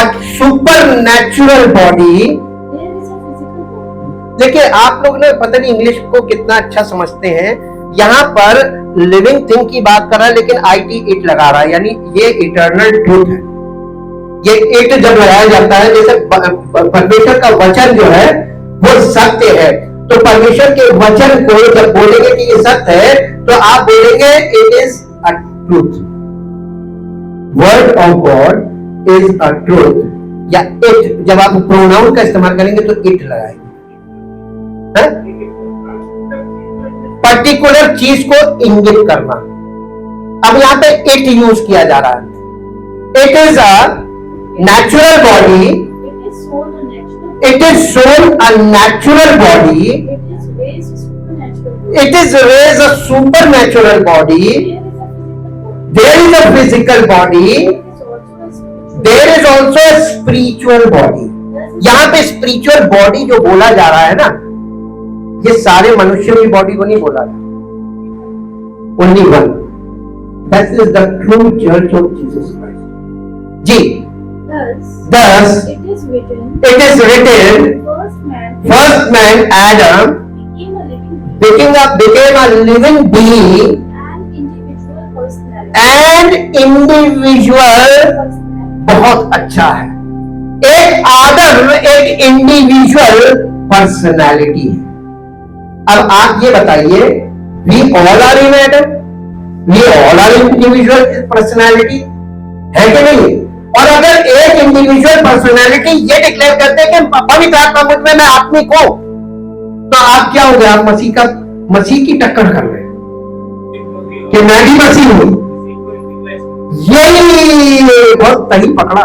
Speaker 1: a supernatural body. देखिए आप लोग ने पता नहीं इंग्लिश को कितना अच्छा समझते हैं. यहां पर लिविंग थिंग की बात कर रहा है, लेकिन IT लगा रहा है, यानी ये इटर्नल ट्रूथ है. ये इट जब लगाया जाता है, जैसे परमेश्वर का वचन जो है वो सत्य है, तो परमेश्वर के वचन को जब बोलेंगे कि ये सत्य है, तो आप बोलेंगे it is a truth. Word of God is a truth. या इट जब आप प्रोनाउन का इस्तेमाल करेंगे तो इट लगाएंगे. पर्टिकुलर चीज को इंगित करना. अब यहां पे इट यूज किया जा रहा है. It is a natural body. It is sown a natural body. It is raised a supernatural body. There is a physical body. There is also a spiritual body. यहां पे spiritual body जो बोला जा रहा है ना, ये सारे मनुष्यों की बॉडी को नहीं बोला जा. Only one. That is the true church of Jesus Christ. Ji. Thus, it is written, first man Adam became a living being and individual. बहुत अच्छा है. एक आदम एक इंडिविजुअल पर्सनालिटी है. अब आप ये बताइए, we all are in Adam, we all are individual personality है कि नहीं? और अगर एक इंडिविजुअल पर्सनालिटी ये डिक्लेयर करते हैं कि पवित्र आत्मा मुझ में, मैं आत्मिक हूं, तो आप क्या हो गए? आप मसीह की टक्कर कर रहे हैं कि मैं भी मसीह हूं. यही बहुत सही पकड़ा.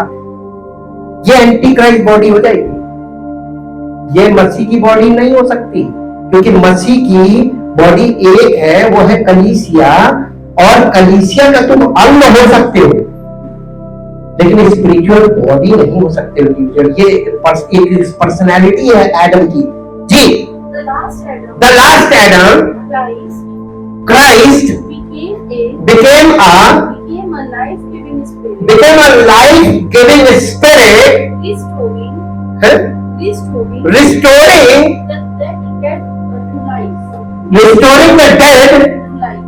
Speaker 1: ये एंटी क्राइस्ट बॉडी हो जाएगी. ये मसीह की बॉडी नहीं हो सकती, क्योंकि मसीह की बॉडी एक है, वो है कलीसिया, और कलीसिया का तुम अंग हो सकते हो, लेकिन स्पिरिचुअल बॉडी नहीं हो सकते हो। ये एक पर्सनैलिटी है एडम की। जी, the last Adam Christ became a life-giving spirit, restoring the dead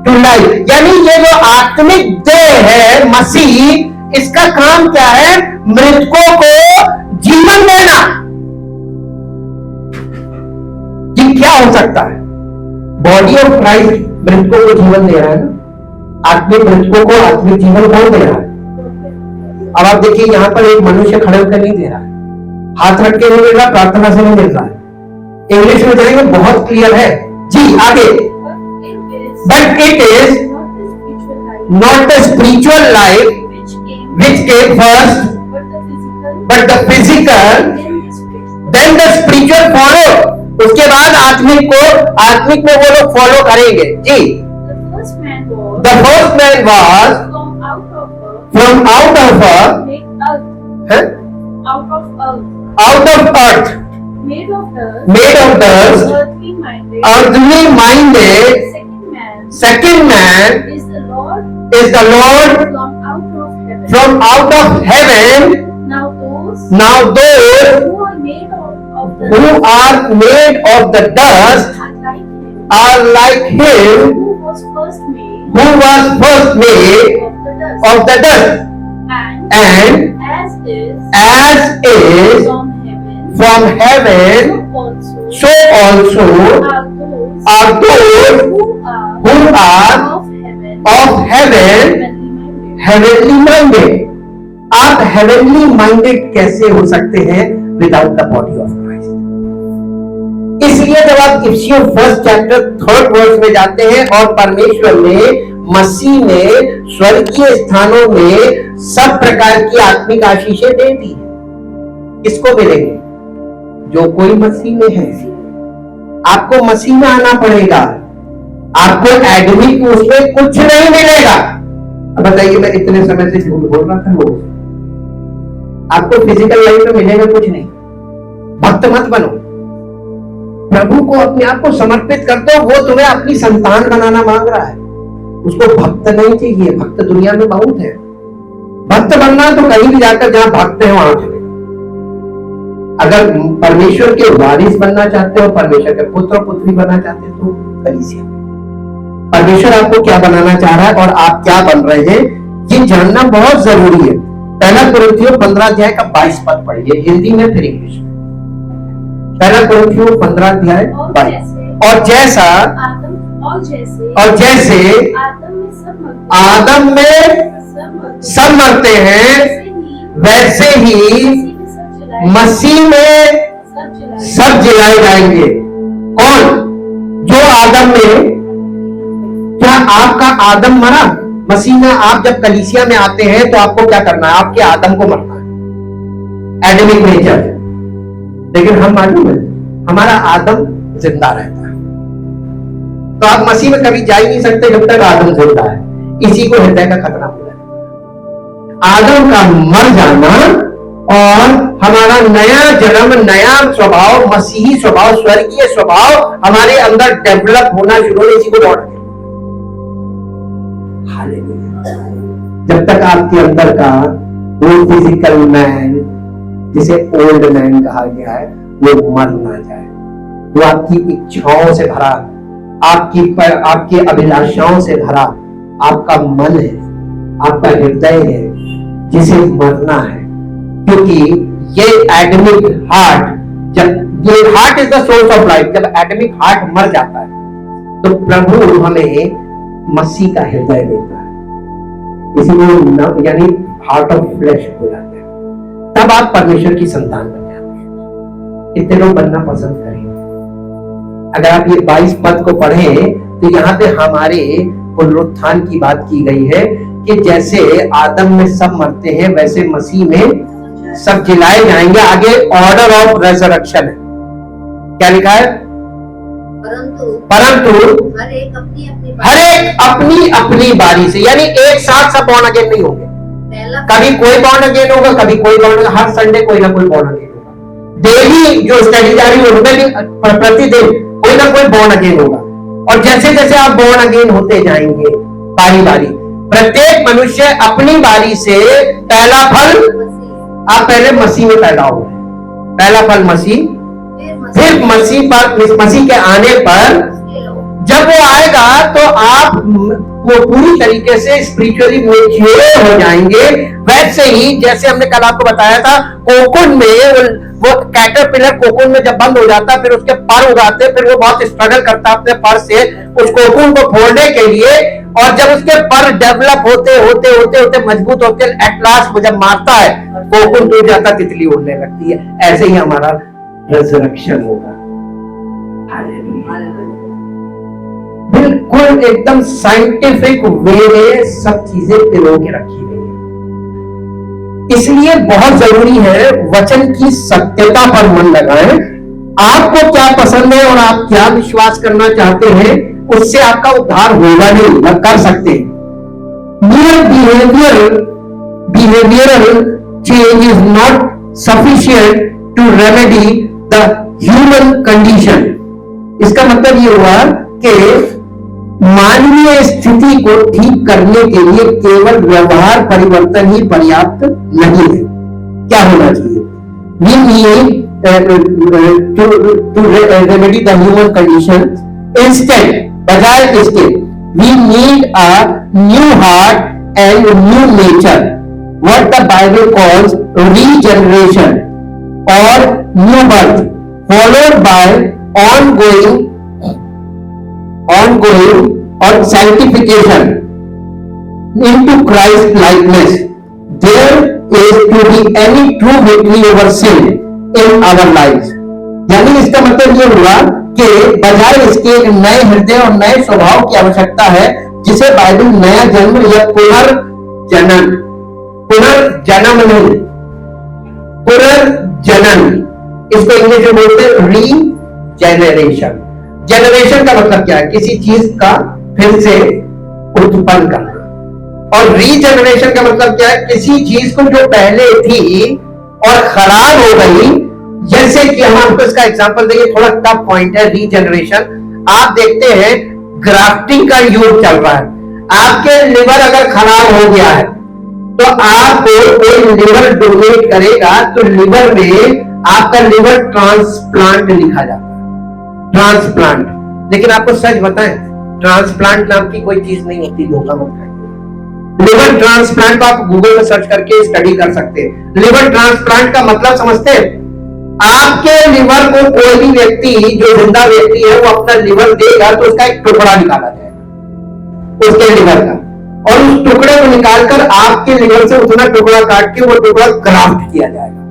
Speaker 1: to life। यानी ये जो आत्मिक देह है मसीह, इसका काम क्या है? मृतकों को जीवन देना। ये क्या हो सकता है? बॉडी ऑफ क्राइस्ट मृतकों को जीवन दे रहा है ना, आत्मिक मृतकों को आत्मिक जीवन कौन दे रहा है? अब आप देखिए, यहां पर एक मनुष्य खड़े होकर नहीं दे रहा है, हाथ रख के नहीं दे रहा, प्रार्थना से नहीं दे रहा है। इंग्लिश में जाएंगे, बहुत क्लियर है जी। आगे, but it is not the spiritual life which came first, but the physical, then the spiritual follow। उसके बाद आत्मिक में वो लोग फॉलो करेंगे जी। The first man was from out of earth, made of dust, earthly minded। Second man is the Lord from out of heaven। Now those who are made of the dust are like him who was first made of the dust, and as is from heaven, so also are those who are of heaven heavenly minded। आप heavenly minded कैसे हो सकते हैं without the body of Christ? इसलिए जब आप इफिसियों 1 chapter 3 verse में जाते हैं और परमेश्वर ने मसीह में स्वर्गीय स्थानों में सब प्रकार की आत्मिक आशीषें दे दी, किसको मिलेंगे? जो कोई मसीह में है। आपको मसीह में आना पड़ेगा, आपको एडमिक उसमें कुछ नहीं मिलेगा। अब बताइए, मैं इतने समय से झूठ बोल रहा था लोगों से, आपको फिजिकल लाइफ में मिलेगा कुछ नहीं। भक्त मत बनो, प्रभु को अपने आप को समर्पित कर दो। वो तुम्हें अपनी संतान बनाना मांग रहा है, उसको भक्त नहीं चाहिए। भक्त दुनिया में बहुत है। भक्त बनना तो कहीं भी जाकर जहां भक्त है वहां चले। अगर परमेश्वर के वारिस बनना चाहते हो, परमेश्वर के पुत्र पुत्री बनना चाहते हो, तो कलीसिया। परमेश्वर आपको क्या बनाना चाह रहा है और आप क्या बन रहे हैं, ये जानना बहुत जरूरी है। पहला कुरिन्थियों 15 अध्याय का 22 पद पढ़िए, हिंदी में फिर इंग्लिश में। पहला कुरिन्थियों 15 अध्याय 22। और जैसे आदम में सब मरते हैं, वैसे ही मसीह में सब जिलाए जाएंगे। कौन? जो आदम में। क्या आपका आदम मरा? मसीह में आप जब कलीसिया में आते हैं तो आपको क्या करना है? आपके आदम को मरना है, एडमिक नेचर। लेकिन हम मालूम है, हमारा आदम जिंदा रहता है। तो आप मसीह में कभी जा ही नहीं सकते जब तक आदम जिंदा है। इसी को हृदय का खतरा बोला है। आदम का मर जाना और हमारा नया जन्म, नया स्वभाव, मसीही स्वभाव, स्वर्गीय स्वभाव हमारे अंदर डेवलप होना शुरू हो, इसी को लौट। जब तक आपके अंदर का वो फिजिकल मैन, जिसे ओल्ड मैन कहा गया है, वो मर ना जाए, वो आपकी इच्छाओं से भरा, आपकी अभिलाषाओं से भरा आपका मन है, आपका हृदय है, जिसे मरना है। क्योंकि ये एडमिक हार्ट, जब ये heart is the source of life, जब एडमिक हार्ट मर जाता है तो प्रभु हमें मसीह का हृदय देता है। इसी को यानी हार्ट ऑफ फ्लैश हो जाता है। तब आप परमेश्वर की संतान बन जाते हैं। कितने लोग बनना पसंद करेंगे? अगर आप ये 22 पद को पढ़ें तो यहाँ पे हमारे पुनरुत्थान की बात की गई है कि जैसे आदम में सब मरते हैं, वैसे मसीह में सब जिलाए जाएंगे। आगे ऑर्डर ऑफ रेजरेक्शन है, क्या लिखा है? परंतु
Speaker 3: हर एक
Speaker 1: अपनी अपनी बारी से, यानी एक साथ सब बॉर्न अगेन नहीं होंगे। कभी कोई बॉर्न अगेन होगा, कभी कोई बॉर्न अगेन, हर संडे कोई ना कोई बॉर्न अगेन होगा। डेली जो स्टडी जा रही है उनमें भी प्रतिदिन कोई ना कोई बॉर्न अगेन होगा। और जैसे जैसे आप बॉर्न अगेन होते जाएंगे बारी बारी, प्रत्येक मनुष्य अपनी बारी से पहला फल, आप पहले मसीह में पैदा हो, पहला फल मसीह, फिर मसीह के आने पर जब वो आएगा तो आप वो पूरी तरीके से स्पिरिचुअली मैच्योर हो जाएंगे। वैसे ही जैसे हमने कल आपको बताया था, कोकून में वो कैटरपिलर कोकून में जब बंद हो जाता है, फिर उसके पर उगाते, फिर वो बहुत स्ट्रगल करता है अपने पर से उस कोकून को फोड़ने के लिए, और जब उसके पर डेवलप होते होते होते होते मजबूत होते, एट लास्ट वो जब मारता है कोकून टूट जाता, तितली उड़ने लगती है। ऐसे ही हमारा रिजरेक्शन होगा। बिल्कुल एकदम साइंटिफिक वे में सब चीजें पिरो के रखी गई है। इसलिए बहुत जरूरी है वचन की सत्यता पर मन लगाएं। आपको क्या पसंद है और आप क्या विश्वास करना चाहते हैं, उससे आपका उद्धार होगा नहीं, न कर सकते। mere behavioral change is not sufficient to remedy the human condition। इसका मतलब ये हुआ कि मानवीय स्थिति को ठीक करने के लिए केवल व्यवहार परिवर्तन ही पर्याप्त नहीं है। क्या होना चाहिए? We need to remedy the human condition। Instead, बजाय इसके, we need a new heart and new nature, what the Bible calls regeneration or new birth, followed by ongoing or sanctification into Christ likeness। There is to be any true victory over sin in our lives। यानी इसका मतलब ये हुआ कि बजाय इसके एक नए हृदय और नए स्वभाव की आवश्यकता है, जिसे बाइबल नया जन्म या पुनर्जन्म नहीं, पुनर्जन्म, इसको इंग्लिश में बोलते हैं रीजेनरेशन। जनरेशन का मतलब क्या है? किसी चीज का फिर से उत्पन्न करना। और रीजनरेशन का मतलब क्या है? किसी चीज को जो पहले थी और खराब हो गई, जैसे कि हम आपको इसका एग्जांपल देंगे, थोड़ा टफ पॉइंट है रीजनरेशन। आप देखते हैं ग्राफ्टिंग का युग चल रहा है। आपके लिवर अगर खराब हो गया है तो आपको कोई लिवर डोनेट करेगा तो लिवर में आपका लिवर ट्रांसप्लांट लिखा जाता है, ट्रांसप्लांट। लेकिन आपको सच बताएं, ट्रांसप्लांट नाम की कोई चीज नहीं होती, धोखा मत खाइए। लिवर ट्रांसप्लांट को आप गूगल में सर्च करके स्टडी कर सकते हैं। लिवर ट्रांसप्लांट का मतलब समझते हैं? आपके लिवर को कोई भी व्यक्ति, जो जिंदा व्यक्ति है, वो अपना लिवर देगा तो उसका एक टुकड़ा निकाला जाएगा उसके लिवर का, और उस टुकड़े को निकालकर आपके लिवर से उतना टुकड़ा काट के वो टुकड़ा ग्राफ्ट किया जाएगा।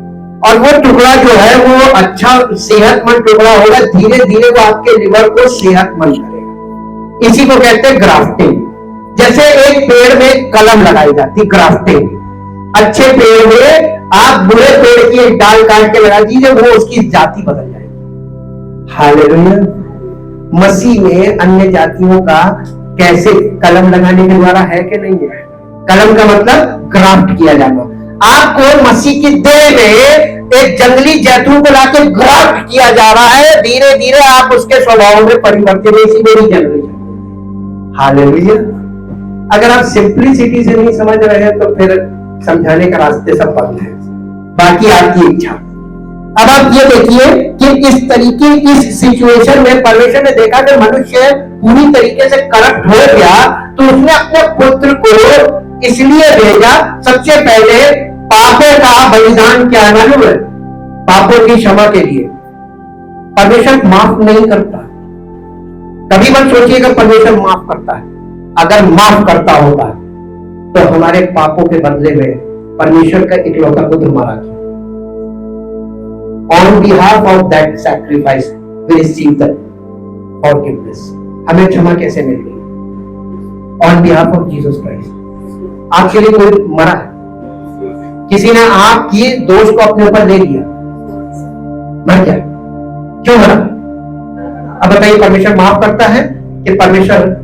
Speaker 1: और वो टुकड़ा जो है वो अच्छा सेहतमंद टुकड़ा होगा, धीरे धीरे वो आपके लिवर को सेहतमंद करेगा। इसी को कहते हैं ग्राफ्टिंग। जैसे एक पेड़ में कलम लगाई जाती, ग्राफ्टिंग। अच्छे पेड़ में आप बुरे पेड़ की एक डाल काट के लगा दीजिए, वो उसकी जाति बदल जाएगी। हालेलुया। मसीह में अन्य जातियों का कैसे कलम लगाने के द्वारा है कि नहीं है? कलम का मतलब ग्राफ्ट किया जाना। आपको मसीह की देह में एक जंगली जैतून को लाके ग्राफ्ट किया जा रहा है, धीरे धीरे आप उसके स्वभाव में परिवर्तन, इसी में ही जनरेशन। हालेलुया। अगर आप सिंपलिसिटी से नहीं समझ रहे हैं तो फिर समझाने का रास्ते सब बंद है, बाकी आपकी इच्छा। अब आप ये देखिए कि इस तरीके इस सिचुएशन में परमेश्वर ने देखा कि मनुष्य पूरी तरीके से करप्ट हो गया, तो उसने अपने पुत्र को इसलिए भेजा, सबसे पहले पापों का बलिदान क्या मालूम है? पापों की क्षमा के लिए। परमेश्वर माफ नहीं करता। कभी मत सोचिएगा परमेश्वर माफ करता है। अगर माफ करता होगा तो हमारे पापों के बदले में परमेश्वर का इकलौता पुत्र मारा गया। On behalf of that sacrifice we receive the forgiveness. हमें क्षमा कैसे मिल गई? On behalf of Jesus Christ. आपके लिए कोई मरा है? किसी ने आपकी दोष को अपने ऊपर ले लिया, मर गया। क्यों मरा? अब बताइए, परमेश्वर माफ करता है कि परमेश्वर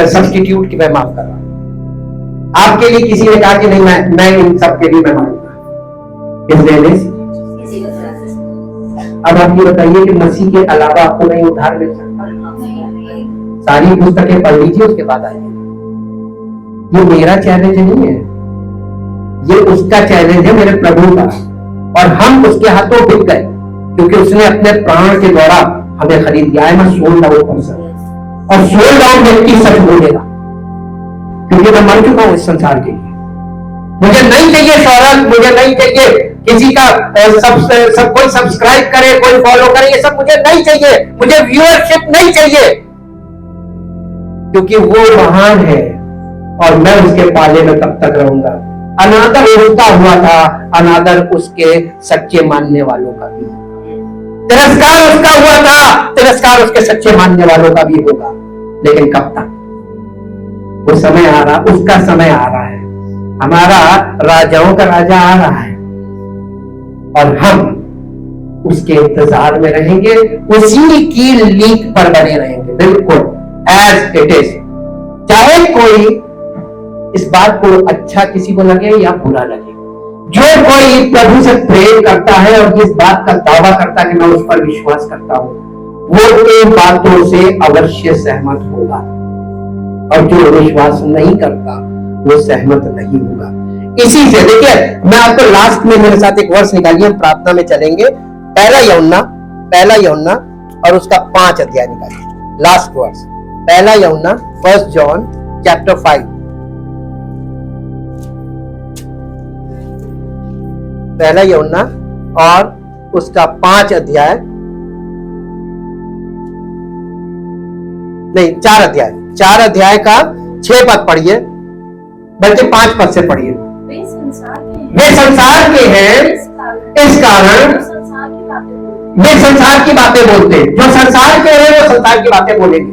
Speaker 1: सब्स्टिट्यूट की मैं माफ कर रहा हूं? आपके लिए किसी ने कहा कि नहीं, मैं इन सब के लिए मैं मारूंगा, इसलिए अब आप ये बताइए कि मसीह के अलावा आपको नहीं उद्धार मिल सकता? सारी पुस्तकें पढ़ लीजिए, उसके बाद आइए। ये मेरा चैलेंज नहीं है, ये उसका चैलेंज है, मेरे प्रभु का। और हम उसके हाथों बिक गए क्योंकि उसने अपने प्राण के द्वारा हमें खरीद लिया। है मैं सोल्ड आउट पर्सन, और सोल्ड आउट व्यक्ति सच बोलेगा, क्योंकि मैं मर चुका हूं इस संसार के लिए। मुझे नहीं चाहिए शोहरत, मुझे नहीं चाहिए किसी का सब कोई सब्सक्राइब करे, कोई फॉलो करे, ये सब मुझे नहीं चाहिए। मुझे व्यूअरशिप नहीं चाहिए, क्योंकि वो महान है और मैं उसके पाले में तब तक रहूंगा। अनादर उसका हुआ था, अनादर उसके सच्चे मानने वालों का भी। तिरस्कार उसका हुआ था, तिरस्कार उसके सच्चे मानने वालों का भी होगा। लेकिन कब तक? वो समय आ रहा, उसका समय आ रहा है। हमारा राजाओं का राजा आ रहा है और हम उसके इंतजार में रहेंगे, उसी की लीक पर बने रहेंगे, बिल्कुल एज इट इज। चाहे कोई इस बात को अच्छा किसी को लगे या बुरा लगे, जो कोई प्रभु से प्रेम करता है और इस बात का दावा करता है कि मैं उस पर विश्वास करता हूं, वो इन बातों से अवश्य सहमत होगा। और जो विश्वास नहीं करता वो सहमत नहीं होगा। इसी से देखिए, मैं आपको लास्ट में मेरे साथ एक वर्ष निकालिए, हम प्रार्थना में चलेंगे। पहला यूहन्ना और उसका 5 अध्याय निकालिए, लास्ट वर्ष। पहला यूहन्ना 1 जॉन चैप्टर 5, पहला यूहन्ना और उसका 5 अध्याय, नहीं 4 अध्याय का 6 पद पढ़िए, बल्कि 5 पद से पढ़िए। वे संसार के हैं, इस कारण वे संसार की बातें बोलते हैं। जो संसार के हैं वो संसार की बातें बोलेंगे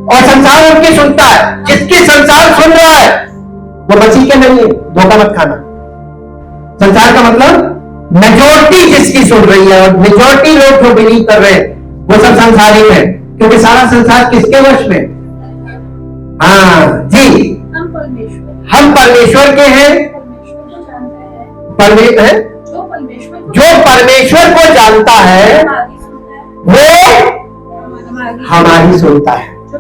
Speaker 1: और संसार उनकी सुनता है। जिसकी संसार सुन रहा है वो मसीह के नहीं है, धोखा मत खाना। संसार का मतलब मेजॉरिटी जिसकी सुन रही है, और मेजॉरिटी लोग जो बिलीव कर रहे हैं वो सब संसारी है, क्योंकि सारा संसार किसके वश में? हाँ जी, हम परमेश्वर के हैं। जो परमेश्वर को जानता है वो हमारी सुनता है। जो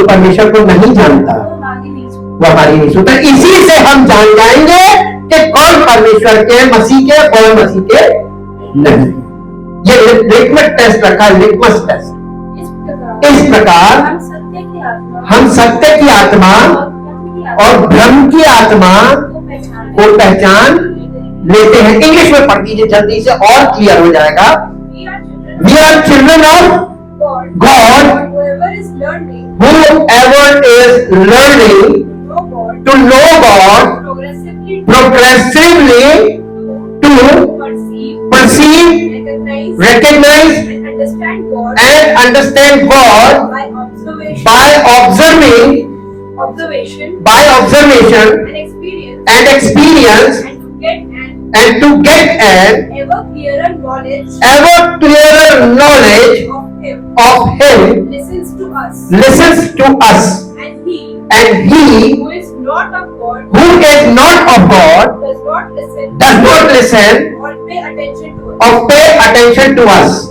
Speaker 1: परमेश्वर को नहीं जानता वो हमारी नहीं सुनता। इसी से हम जान जाएंगे कि कौन परमेश्वर के, मसीह के, कौन मसीह के नहीं। ये लिटमस टेस्ट रखा, लिटमस टेस्ट। इस प्रकार हम सत्य की आत्मा और भ्रम की आत्मा को पहचान लेते हैं। इंग्लिश में पढ़ दीजिए जल्दी से, और क्लियर हो जाएगा। We are children of God, whoever is learning to know God progressively, to perceive, recognize and understand God by observation and experience, and to get an
Speaker 2: ever clearer knowledge
Speaker 1: of Him, listens to us, and he
Speaker 2: who is not of God
Speaker 1: who is not of God
Speaker 2: does not listen
Speaker 1: or pay
Speaker 2: attention
Speaker 1: to us.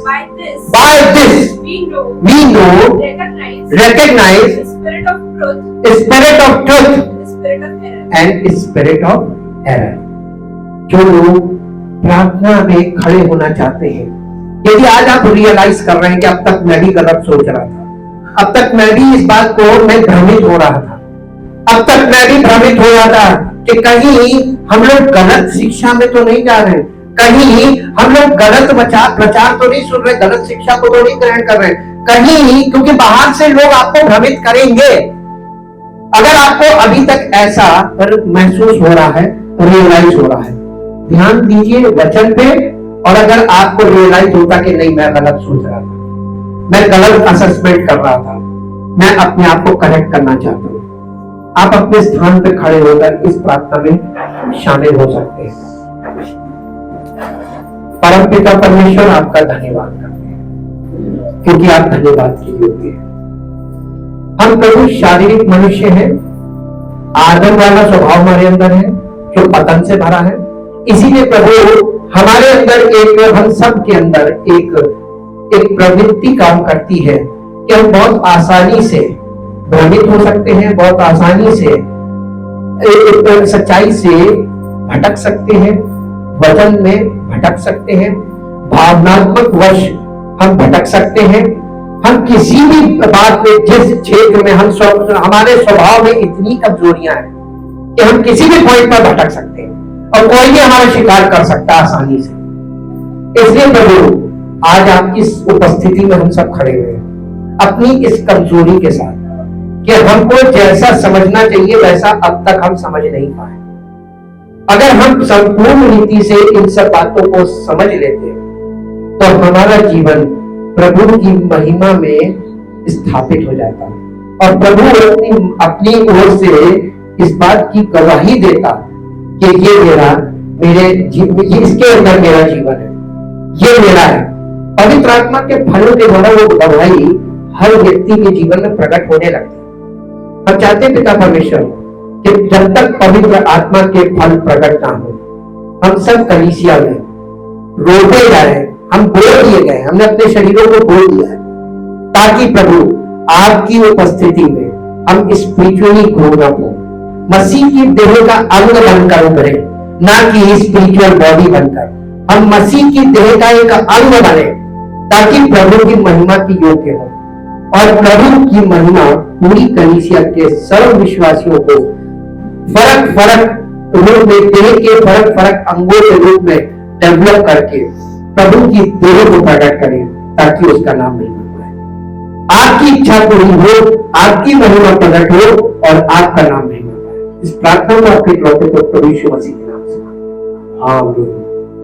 Speaker 1: By this
Speaker 2: we know,
Speaker 1: recognize
Speaker 2: the spirit of truth,
Speaker 1: the spirit of truth
Speaker 2: the spirit of error.
Speaker 1: and spirit of error। जो लोग प्रार्थना में खड़े होना चाहते हैं, यदि आज आप रियलाइज कर रहे हैं कि अब तक मैं भी गलत सोच रहा था, अब तक मैं भी इस बात को मैं भ्रमित हो रहा था, अब तक मैं भी भ्रमित हो रहा था कि कहीं हम लोग गलत शिक्षा में तो नहीं जा रहे, कहीं हम लोग गलत प्रचार तो नहीं सुन रहे, गलत शिक्षा को तो नहीं ग्रहण कर रहे कहीं, क्योंकि बाहर से लोग आपको भ्रमित करेंगे। अगर आपको अभी तक ऐसा महसूस हो रहा है, रियलाइज हो रहा है, ध्यान दीजिए वचन पे। और अगर आपको रियलाइज होता कि नहीं मैं गलत सोच रहा था, मैं गलत असेसमेंट कर रहा था, मैं अपने आप को करेक्ट करना चाहता हूं, आप अपने स्थान पे खड़े होकर इस प्रार्थना में शामिल हो सकते हैं। परमपिता परमेश्वर आपका धन्यवाद करते हैं क्योंकि आप धन्यवाद के योग्य हैं। हम प्रभु शारीरिक मनुष्य हैं, आदम वाला स्वभाव हमारे अंदर है जो पतन से भरा है। इसीलिए प्रभु हमारे अंदर हम सब के अंदर एक प्रवृत्ति काम करती है कि हम बहुत आसानी से भ्रमित हो सकते हैं, बहुत आसानी से सच्चाई से भटक सकते हैं, वचन में भटक सकते हैं, भावनात्मक वश हम भटक सकते हैं। हम किसी भी बात में, जिस क्षेत्र में हमारे स्वभाव में इतनी कमजोरियां हैं कि हम किसी भी पॉइंट पर भटक सकते हैं और कोई भी हमारा शिकार कर सकता है आसानी से। इसलिए प्रभु आज आपकी इस उपस्थिति में हम सब खड़े हुए हैं अपनी इस कमजोरी के साथ कि हमको जैसा समझना चाहिए वैसा अब तक हम समझ नहीं पाए। अगर हम संपूर्ण रीति से इन सब बातों को समझ लेते तो हमारा जीवन प्रभु की महिमा में स्थापित हो जाता और प्रभु अपनी ओर से इस बात की गवाही देता कि ये इसके अंदर मेरा जीवन है, ये मेरा है। पवित्र आत्मा के फलों के द्वारा वो गवाही हर व्यक्ति के जीवन में प्रकट होने लगती है। हम चाहते हैं पिता परमेश्वर कि जब तक पवित्र आत्मा के फल प्रकट ना हो, हम सब कलीसिया में रोते जाए, हम बोल दिए गए, हमने अपने शरीरों को बोल दिया है ताकि प्रभु आपकी उपस्थिति में हम स्पिरिचुअली ग्रो अप हो, मसीह की देह का अंग बनकर उभरे, ना कि स्पिरिचुअल बॉडी बनकर। हम मसीह की देह का एक अंग बने ताकि प्रभु की महिमा की योग्य हो और प्रभु की महिमा पूरी कलीसिया के सर्व विश्वासियों को फर्क फर्क रूप में, देह के फर्क फर्क अंगों के रूप में डेवलप करके प्रभु की देह को प्रकट करें ताकि उसका नाम महिमा पाए। आपकी इच्छा पूरी हो, आपकी महिमा प्रकट हो और आपका नाम महिमा पाए। इस प्रार्थना को आपके लौटे को प्रभु यीशु मसीह के नाम से आमीन।